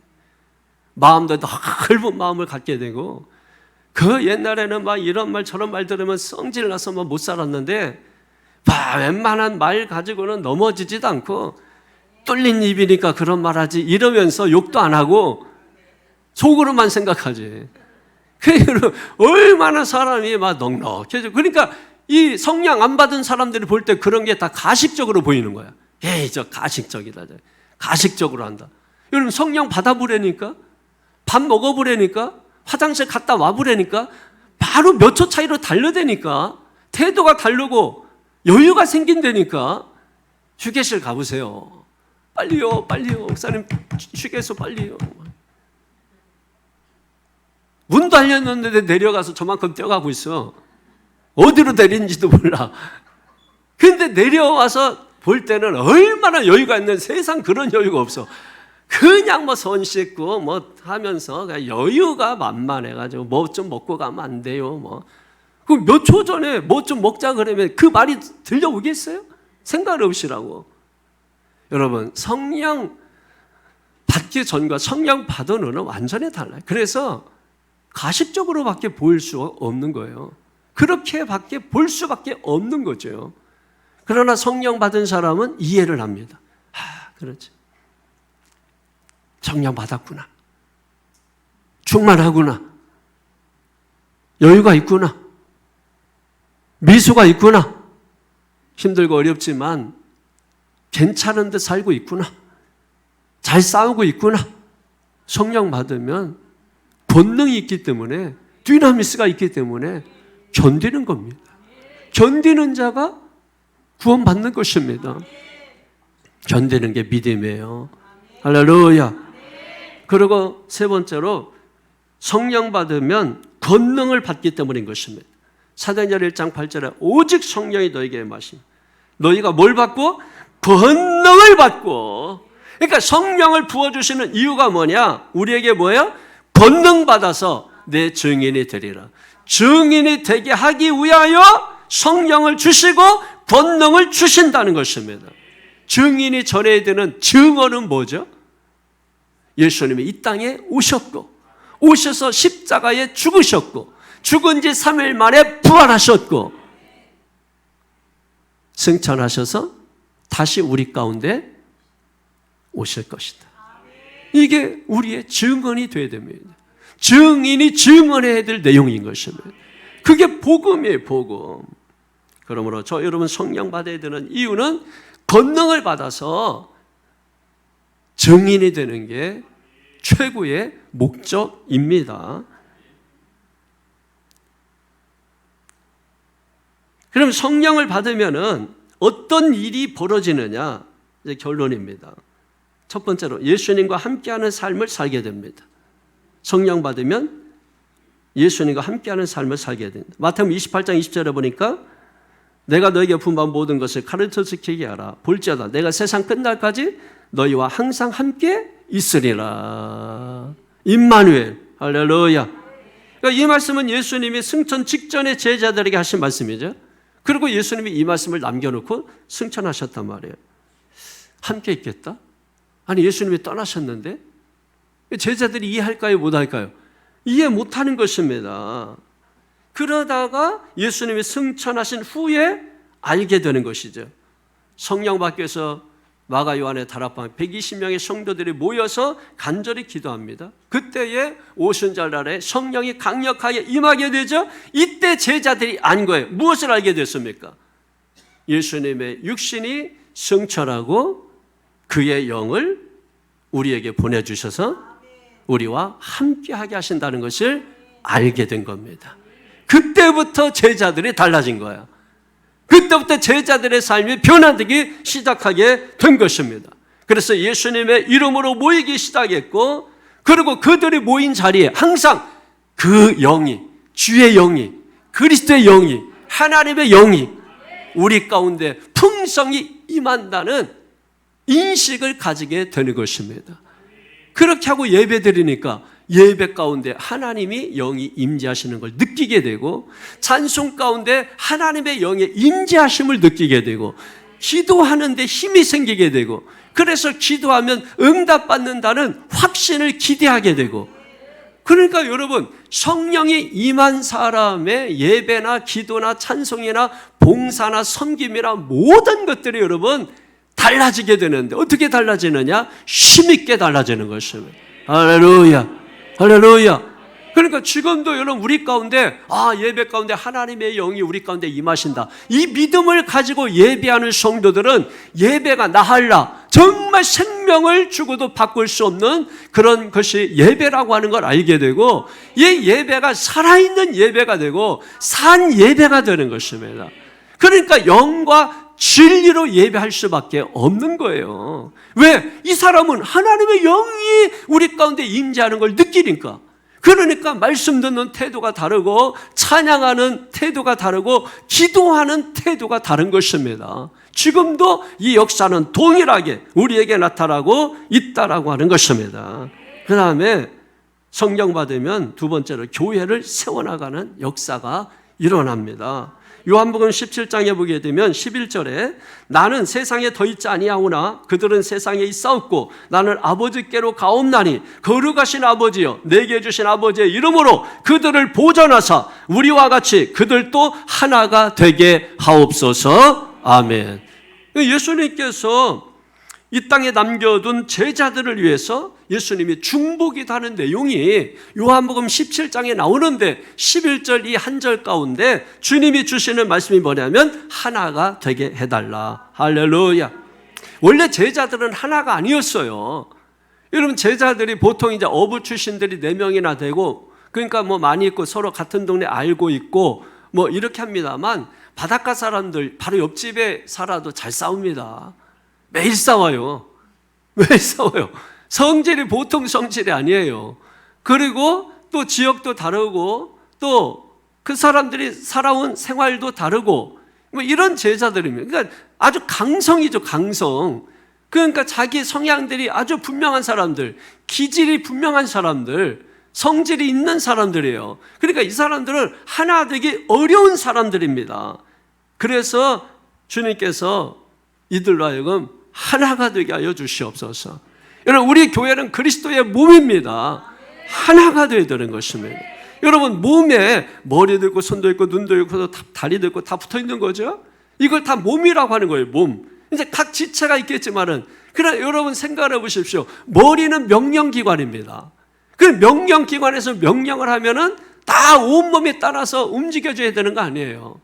마음도 넓은 마음을 갖게 되고, 그 옛날에는 막 이런 말 저런 말 들으면 성질 나서 막 못 살았는데 웬만한 말 가지고는 넘어지지도 않고, 뚫린 입이니까 그런 말 하지 이러면서 욕도 안 하고 속으로만 생각하지. 얼마나 사람이 막 넉넉해져. 그러니까 이 성령 안 받은 사람들이 볼 때 그런 게 다 가식적으로 보이는 거야. 에이, 저 가식적이다. 가식적으로 한다. 여러분, 성령 받아보려니까, 밥 먹어보려니까, 화장실 갔다 와보려니까 바로 몇 초 차이로 달려대니까, 태도가 다르고 여유가 생긴다니까. 휴게실 가보세요. 빨리요, 빨리요. 목사님, 휴게소 빨리요. 문도 안 열렸는데 내려가서 저만큼 뛰어가고 있어. 어디로 내린지도 몰라. 근데 내려와서 볼 때는 얼마나 여유가 있는, 세상 그런 여유가 없어. 그냥 뭐 손 씻고 뭐 하면서 여유가 만만해가지고 뭐 좀 먹고 가면 안 돼요. 뭐. 그 몇 초 전에 뭐 좀 먹자 그러면 그 말이 들려오겠어요? 생각 없이라고. 여러분, 성령 받기 전과 성령 받은 후는 완전히 달라요. 그래서 가식적으로밖에 보일 수 없는 거예요. 그렇게밖에 볼 수밖에 없는 거죠. 그러나 성령 받은 사람은 이해를 합니다. 그렇지. 성령 받았구나. 충만하구나. 여유가 있구나. 미수가 있구나. 힘들고 어렵지만 괜찮은 데 살고 있구나. 잘 싸우고 있구나. 성령 받으면 본능이 있기 때문에, 디나미스가 있기 때문에 견디는 겁니다. 견디는 자가 구원받는 것입니다. 견디는 게 믿음이에요. 할렐루야. 그리고 세 번째로 성령 받으면 권능을 받기 때문인 것입니다. 사도행전 1장 8절에 오직 성령이 너에게 임하시니, 너희가 뭘 받고? 권능을 받고. 그러니까 성령을 부어주시는 이유가 뭐냐? 우리에게 뭐예요? 권능 받아서 내 증인이 되리라. 증인이 되게 하기 위하여 성령을 주시고 권능을 주신다는 것입니다. 증인이 전해야 되는 증언은 뭐죠? 예수님이 이 땅에 오셨고, 오셔서 십자가에 죽으셨고, 죽은 지 3일 만에 부활하셨고, 승천하셔서 다시 우리 가운데 오실 것이다. 이게 우리의 증언이 되어야 됩니다. 증인이 증언해야 될 내용인 것입니다. 그게 복음이에요, 복음. 그러므로 저 여러분 성령 받아야 되는 이유는 권능을 받아서 증인이 되는 게 최고의 목적입니다. 그럼 성령을 받으면은 어떤 일이 벌어지느냐? 이제 결론입니다. 첫 번째로 예수님과 함께하는 삶을 살게 됩니다. 성령 받으면 예수님과 함께하는 삶을 살게 됩니다. 마태복음 28장 20절에 보니까 내가 너에게 분부한 모든 것을 가르쳐 지키게 하라. 볼지어다 내가 세상 끝날까지 너희와 항상 함께 있으리라. 임마누엘. 할렐루야. 그러니까 이 말씀은 예수님이 승천 직전에 제자들에게 하신 말씀이죠. 그리고 예수님이 이 말씀을 남겨놓고 승천하셨단 말이에요. 함께 있겠다? 아니, 예수님이 떠나셨는데 제자들이 이해할까요? 못할까요? 이해 못하는 것입니다. 그러다가 예수님이 승천하신 후에 알게 되는 것이죠. 성령 밖에서 마가 요한의 다락방 120명의 성도들이 모여서 간절히 기도합니다. 그때에 오순절날에 성령이 강력하게 임하게 되죠. 이때 제자들이 안 거예요. 무엇을 알게 됐습니까? 예수님의 육신이 승천하고 그의 영을 우리에게 보내주셔서 우리와 함께하게 하신다는 것을 알게 된 겁니다. 그때부터 제자들이 달라진 거예요. 그때부터 제자들의 삶이 변화되기 시작하게 된 것입니다. 그래서 예수님의 이름으로 모이기 시작했고, 그리고 그들이 모인 자리에 항상 그 영이, 주의 영이, 그리스도의 영이, 하나님의 영이 우리 가운데 풍성히 임한다는 인식을 가지게 되는 것입니다. 그렇게 하고 예배 드리니까 예배 가운데 하나님이 영이 임재하시는 걸 느끼게 되고, 찬송 가운데 하나님의 영의 임재하심을 느끼게 되고, 기도하는데 힘이 생기게 되고, 그래서 기도하면 응답받는다는 확신을 기대하게 되고, 그러니까 여러분, 성령이 임한 사람의 예배나 기도나 찬송이나 봉사나 섬김이나 모든 것들이 여러분 달라지게 되는데, 어떻게 달라지느냐? 힘있게 달라지는 것입니다. 할렐루야, 할렐루야. 그러니까 지금도 여러분 우리 가운데 예배 가운데 하나님의 영이 우리 가운데 임하신다, 이 믿음을 가지고 예배하는 성도들은 예배가 나할라, 정말 생명을 주고도 바꿀 수 없는 그런 것이 예배라고 하는 걸 알게 되고, 이 예배가 살아있는 예배가 되고 산 예배가 되는 것입니다. 그러니까 영과 진리로 예배할 수밖에 없는 거예요. 왜? 이 사람은 하나님의 영이 우리 가운데 임재하는 걸 느끼니까. 그러니까 말씀 듣는 태도가 다르고, 찬양하는 태도가 다르고, 기도하는 태도가 다른 것입니다. 지금도 이 역사는 동일하게 우리에게 나타나고 있다라고 하는 것입니다. 그 다음에 성령 받으면 두 번째로 교회를 세워나가는 역사가 일어납니다. 요한복음 17장에 보게 되면 11절에 나는 세상에 더 있지 아니하오나 그들은 세상에 있사옵고 나는 아버지께로 가옵나니 거룩하신 아버지여 내게 주신 아버지의 이름으로 그들을 보존하사 우리와 같이 그들도 하나가 되게 하옵소서. 아멘. 예수님께서 이 땅에 남겨둔 제자들을 위해서 예수님이 중보기도하는 내용이 요한복음 17장에 나오는데 11절 이 한 절 가운데 주님이 주시는 말씀이 뭐냐면 하나가 되게 해달라. 할렐루야. 원래 제자들은 하나가 아니었어요. 여러분, 제자들이 보통 이제 어부 출신들이 4명이나 되고, 그러니까 뭐 많이 있고 서로 같은 동네 알고 있고 뭐 이렇게 합니다만, 바닷가 사람들 바로 옆집에 살아도 잘 싸웁니다. 매일 싸워요. 매일 싸워요. 성질이 보통 성질이 아니에요. 그리고 또 지역도 다르고 또 그 사람들이 살아온 생활도 다르고 뭐 이런 제자들입니다. 그러니까 아주 강성이죠, 강성. 그러니까 자기 성향들이 아주 분명한 사람들, 기질이 분명한 사람들, 성질이 있는 사람들이에요. 그러니까 이 사람들은 하나 되기 어려운 사람들입니다. 그래서 주님께서 이들로 하여금 하나가 되게 하여 주시옵소서. 여러분, 우리 교회는 그리스도의 몸입니다. 하나가 되어야 되는 것입니다. 여러분, 몸에 머리도 있고 손도 있고 눈도 있고 다리도 있고 다 붙어 있는 거죠. 이걸 다 몸이라고 하는 거예요. 몸. 이제 각 지체가 있겠지만은, 그러나 여러분 생각해 보십시오. 머리는 명령기관입니다. 그 명령기관에서 명령을 하면은 다 온몸에 따라서 움직여줘야 되는 거 아니에요.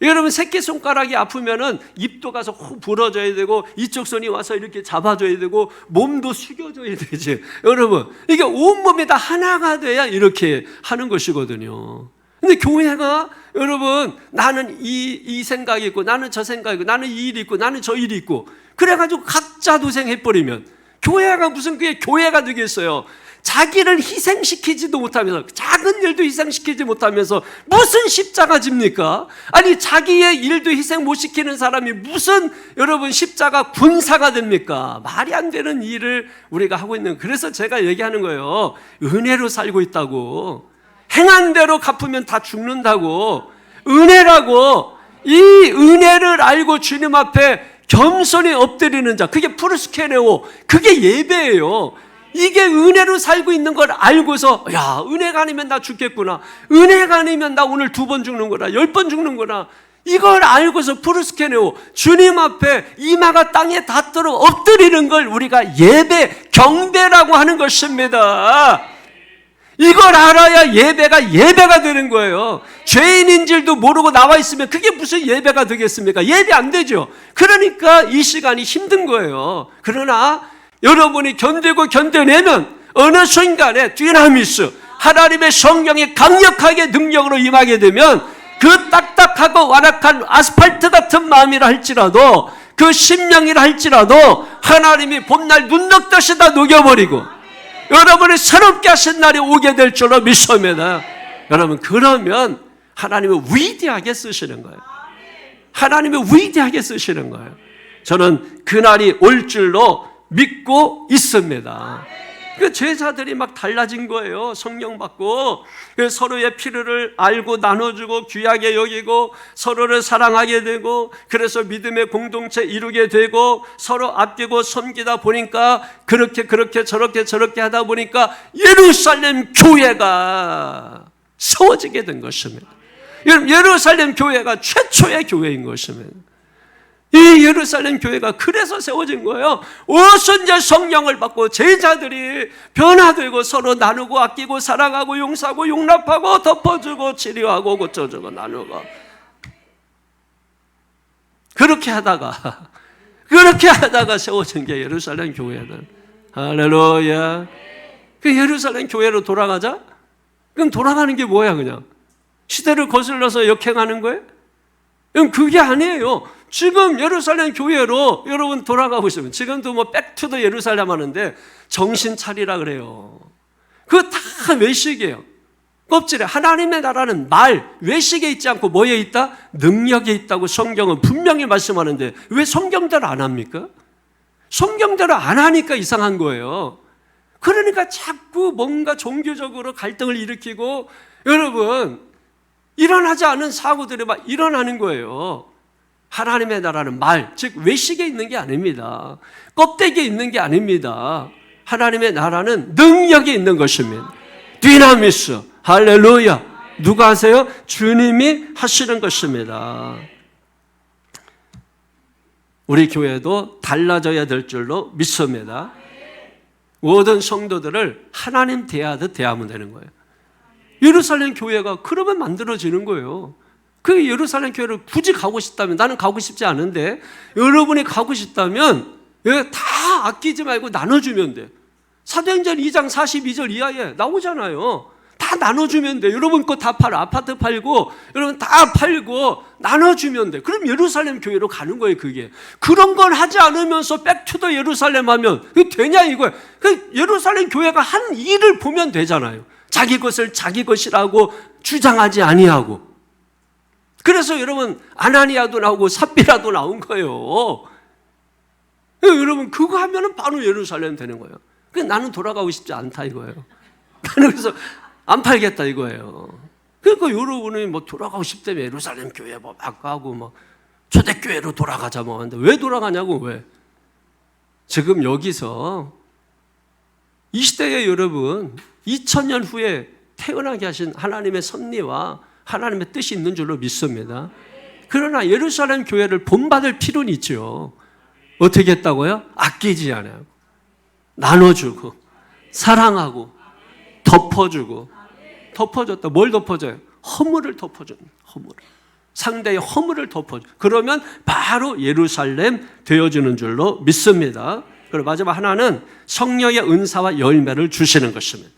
여러분, 새끼손가락이 아프면은 입도 가서 훅 불어줘야 되고, 이쪽 손이 와서 이렇게 잡아줘야 되고, 몸도 숙여줘야 되지. 여러분, 이게 온몸이 다 하나가 돼야 이렇게 하는 것이거든요. 근데 교회가 여러분, 나는 이 생각이 있고, 나는 저 생각이 있고, 나는 이 일이 있고, 나는 저 일이 있고, 그래가지고 각자 도생해버리면 교회가 무슨 그게 교회가 되겠어요. 자기를 희생시키지도 못하면서, 작은 일도 희생시키지 못하면서 무슨 십자가 집니까? 아니, 자기의 일도 희생 못 시키는 사람이 무슨 여러분 십자가 군사가 됩니까? 말이 안 되는 일을 우리가 하고 있는. 그래서 제가 얘기하는 거예요. 은혜로 살고 있다고. 행한 대로 갚으면 다 죽는다고. 은혜라고. 이 은혜를 알고 주님 앞에 겸손히 엎드리는 자, 그게 프루스케네오, 그게 예배예요. 이게 은혜로 살고 있는 걸 알고서 야, 은혜가 아니면 나 죽겠구나, 은혜가 아니면 나 오늘 2번 죽는구나, 10번 죽는구나, 이걸 알고서 프루스케네오, 주님 앞에 이마가 땅에 닿도록 엎드리는 걸 우리가 예배, 경배라고 하는 것입니다. 이걸 알아야 예배가 되는 거예요. 죄인인 줄도 모르고 나와 있으면 그게 무슨 예배가 되겠습니까? 예배 안 되죠. 그러니까 이 시간이 힘든 거예요. 그러나 여러분이 견뎌내면 어느 순간에 디나미스, 하나님의 성령이 강력하게 능력으로 임하게 되면 그 딱딱하고 완악한 아스팔트 같은 마음이라 할지라도, 그 심령이라 할지라도 하나님이 봄날 눈 녹듯이 다 녹여버리고 여러분이 새롭게 하신 날이 오게 될 줄로 믿습니다. 여러분, 그러면 하나님은 위대하게 쓰시는 거예요. 하나님은 위대하게 쓰시는 거예요. 저는 그날이 올 줄로 믿고 있습니다. 그 제자들이 막 달라진 거예요. 성령 받고 서로의 필요를 알고 나눠주고 귀하게 여기고 서로를 사랑하게 되고, 그래서 믿음의 공동체 이루게 되고 서로 아끼고 섬기다 보니까 그렇게 저렇게 하다 보니까 예루살렘 교회가 세워지게 된 것입니다. 예루살렘 교회가 최초의 교회인 것입니다. 이 예루살렘 교회가 그래서 세워진 거예요. 오순절 성령을 받고 제자들이 변화되고 서로 나누고 아끼고 사랑하고 용서하고 용납하고 덮어주고 치료하고 고쳐주고 나누고, 그렇게 하다가 세워진 게 예루살렘 교회들. 할렐루야. 그 예루살렘 교회로 돌아가자? 그럼 돌아가는 게 뭐야? 그냥 시대를 거슬러서 역행하는 거예요? 그럼 그게 아니에요. 지금 예루살렘 교회로 여러분 돌아가고 있으면, 지금도 뭐 백투더 예루살렘 하는데 정신 차리라 그래요. 그거 다 외식이에요. 껍질에. 하나님의 나라는 외식에 있지 않고 뭐에 있다? 능력에 있다고 성경은 분명히 말씀하는데 왜 성경대로 안 합니까? 성경대로 안 하니까 이상한 거예요. 그러니까 자꾸 뭔가 종교적으로 갈등을 일으키고, 여러분, 일어나지 않은 사고들이 막 일어나는 거예요. 하나님의 나라는 즉 외식에 있는 게 아닙니다. 껍데기에 있는 게 아닙니다. 하나님의 나라는 능력에 있는 것입니다. 디나미스. 할렐루야. 누가 하세요? 주님이 하시는 것입니다. 우리 교회도 달라져야 될 줄로 믿습니다. 모든 성도들을 하나님 대하듯 대하면 되는 거예요. 예루살렘 교회가 그러면 만들어지는 거예요. 그 예루살렘 교회를 굳이 가고 싶다면, 나는 가고 싶지 않은데 여러분이 가고 싶다면 다 아끼지 말고 나눠주면 돼. 사도행전 2장 42절 이하에 나오잖아요. 다 나눠주면 돼. 여러분 거 다 팔아. 아파트 팔고 여러분 다 팔고 나눠주면 돼. 그럼 예루살렘 교회로 가는 거예요. 그게. 그런 건 하지 않으면서 백투더 예루살렘 하면 그게 되냐 이거예요. 그 예루살렘 교회가 한 일을 보면 되잖아요. 자기 것을 자기 것이라고 주장하지 아니하고. 그래서 여러분 아나니아도 나오고 삽비라도 나온 거예요. 여러분 그거 하면은 바로 예루살렘 되는 거예요. 나는 돌아가고 싶지 않다 이거예요. 나는 그래서 안 팔겠다 이거예요. 그러니까 여러분이 뭐 돌아가고 싶다며 예루살렘 교회 뭐 막 가고 뭐 초대교회로 돌아가자 뭐 하는데 왜 돌아가냐고. 왜? 지금 여기서 이 시대에 여러분 2000년 후에 태어나게 하신 하나님의 섭리와 하나님의 뜻이 있는 줄로 믿습니다. 그러나 예루살렘 교회를 본받을 필요는 있죠. 어떻게 했다고요? 아끼지 않아요. 나눠주고 사랑하고 덮어주고. 덮어줬다. 뭘 덮어줘요? 허물을 덮어줍니다. 상대의 허물을 덮어줘. 그러면 바로 예루살렘 되어주는 줄로 믿습니다. 그리고 마지막 하나는 성령의 은사와 열매를 주시는 것입니다.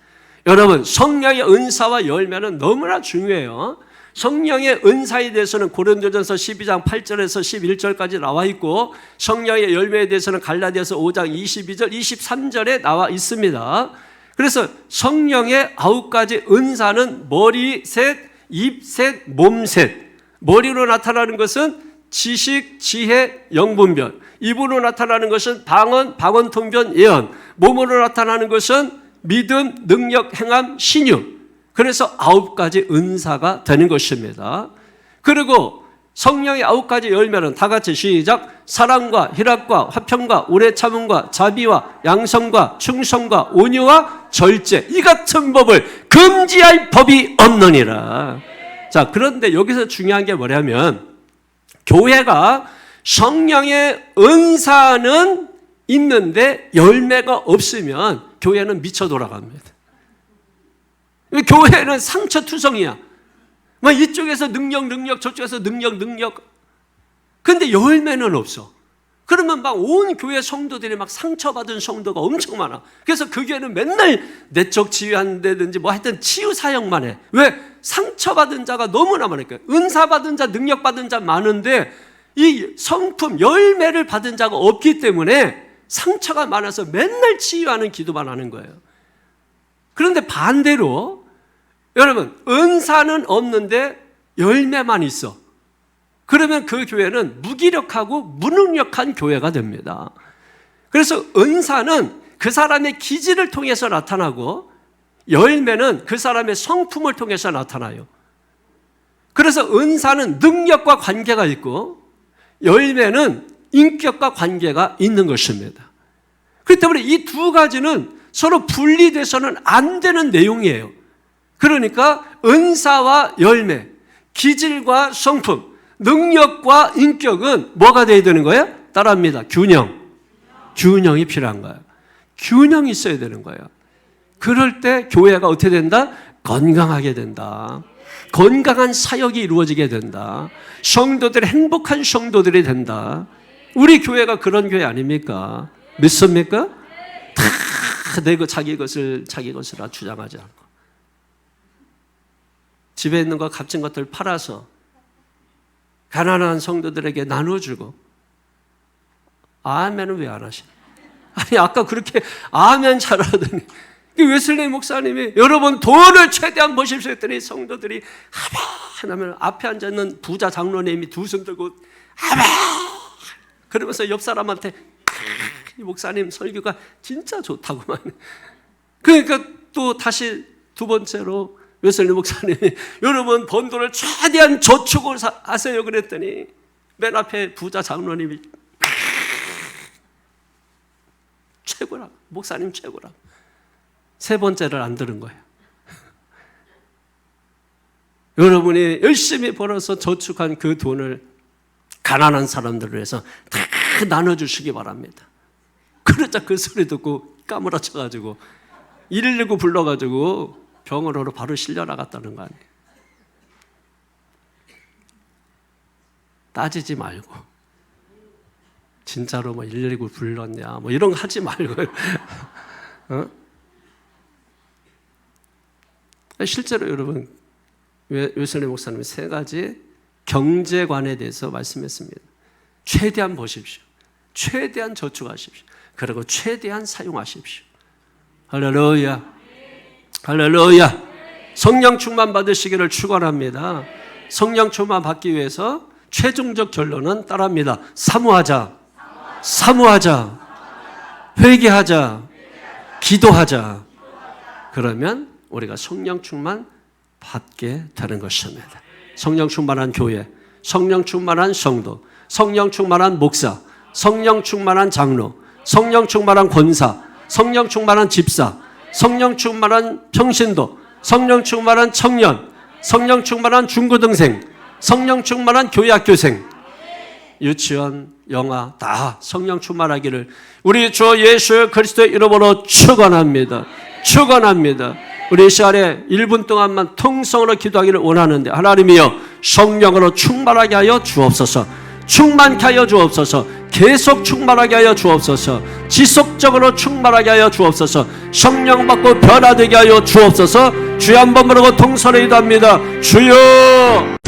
여러분, 성령의 은사와 열매는 너무나 중요해요. 성령의 은사에 대해서는 고린도전서 12장 8절에서 11절까지 나와 있고, 성령의 열매에 대해서는 갈라디아서 5장 22절, 23절에 나와 있습니다. 그래서 성령의 9가지 은사는 머리 셋, 입 셋, 몸 셋. 머리로 나타나는 것은 지식, 지혜, 영분별. 입으로 나타나는 것은 방언, 방언통변, 예언. 몸으로 나타나는 것은 믿음, 능력, 행함, 신유. 그래서 9가지 은사가 되는 것입니다. 그리고 성령의 9가지 열매는 다 같이 시작. 사랑과 희락과 화평과 오래 참음과 자비와 양성과 충성과 온유와 절제, 이 같은 법을 금지할 법이 없느니라. 자, 그런데 여기서 중요한 게 뭐냐면 교회가 성령의 은사는 있는데 열매가 없으면 교회는 미쳐 돌아갑니다. 교회는 상처투성이야. 이쪽에서 능력, 저쪽에서 능력. 근데 열매는 없어. 그러면 막 온 교회 성도들이 막 상처받은 성도가 엄청 많아. 그래서 그 교회는 맨날 내적 치유한다든지 뭐 하여튼 치유 사역만 해. 왜? 상처받은 자가 너무나 많으니까. 은사받은 자, 능력받은 자 많은데 이 성품, 열매를 받은 자가 없기 때문에 상처가 많아서 맨날 치유하는 기도만 하는 거예요. 그런데 반대로 여러분, 은사는 없는데 열매만 있어. 그러면 그 교회는 무기력하고 무능력한 교회가 됩니다. 그래서 은사는 그 사람의 기질을 통해서 나타나고 열매는 그 사람의 성품을 통해서 나타나요. 그래서 은사는 능력과 관계가 있고 열매는 인격과 관계가 있는 것입니다. 그렇기 때문에 이 두 가지는 서로 분리돼서는 안 되는 내용이에요. 그러니까 은사와 열매, 기질과 성품, 능력과 인격은 뭐가 돼야 되는 거예요? 따라합니다. 균형이 필요한 거예요. 균형이 있어야 되는 거예요. 그럴 때 교회가 어떻게 된다? 건강하게 된다. 건강한 사역이 이루어지게 된다. 성도들이 행복한 성도들이 된다. 우리 교회가 그런 교회 아닙니까? 믿습니까? 다 내 자기 것을 주장하지 않고 집에 있는 거 값진 것들 팔아서 가난한 성도들에게 나눠주고. 아멘은 왜 안 하시나? 아니 아까 그렇게 아멘 잘하더니 웨슬리 목사님이 여러분 돈을 최대한 버십시오 했더니 성도들이 하면 앞에 앉아있는 부자 장로님이 두 손 들고 아멘 그러면서 옆 사람한테 이 목사님 설교가 진짜 좋다고만. 그러니까 또 다시 두 번째로 웨슬리 목사님이 여러분 번 돈을 최대한 저축을 하세요 그랬더니 맨 앞에 부자 장로님이 최고라, 목사님 최고라. 세 번째를 안 들은 거예요. 여러분이 열심히 벌어서 저축한 그 돈을 가난한 사람들을 위해서 다 나눠주시기 바랍니다. 그러자 그 소리 듣고 까무러쳐가지고 119 불러가지고 병원으로 바로 실려 나갔다는 거 아니에요. 따지지 말고 진짜로 뭐 119 불렀냐 뭐 이런 거 하지 말고 실제로 여러분 웨슬리 목사님이 세 가지 경제관에 대해서 말씀했습니다. 최대한 보십시오. 최대한 저축하십시오. 그리고 최대한 사용하십시오. 할렐루야. 할렐루야. 성령 충만 받으시기를 축원합니다. 성령 충만 받기 위해서 최종적 결론은 따라합니다. 사모하자. 회개하자. 기도하자. 그러면 우리가 성령 충만 받게 되는 것입니다. 성령 충만한 교회, 성령 충만한 성도, 성령 충만한 목사, 성령 충만한 장로, 성령 충만한 권사, 성령 충만한 집사, 성령 충만한 평신도, 성령 충만한 청년, 성령 충만한 중고등생, 성령 충만한 교회 학교생, 유치원, 영아 다 성령 충만하기를 우리 주 예수 그리스도의 이름으로 축원합니다. 축원합니다. 우리 이 시간에 1분 동안만 통성으로 기도하기를 원하는데 하나님이여 성령으로 충만하게 하여 주옵소서. 충만케 하여 주옵소서. 계속 충만하게 하여 주옵소서. 지속적으로 충만하게 하여 주옵소서. 성령 받고 변화되게 하여 주옵소서. 주여 한번 부르고 통성으로 기도합니다. 주여.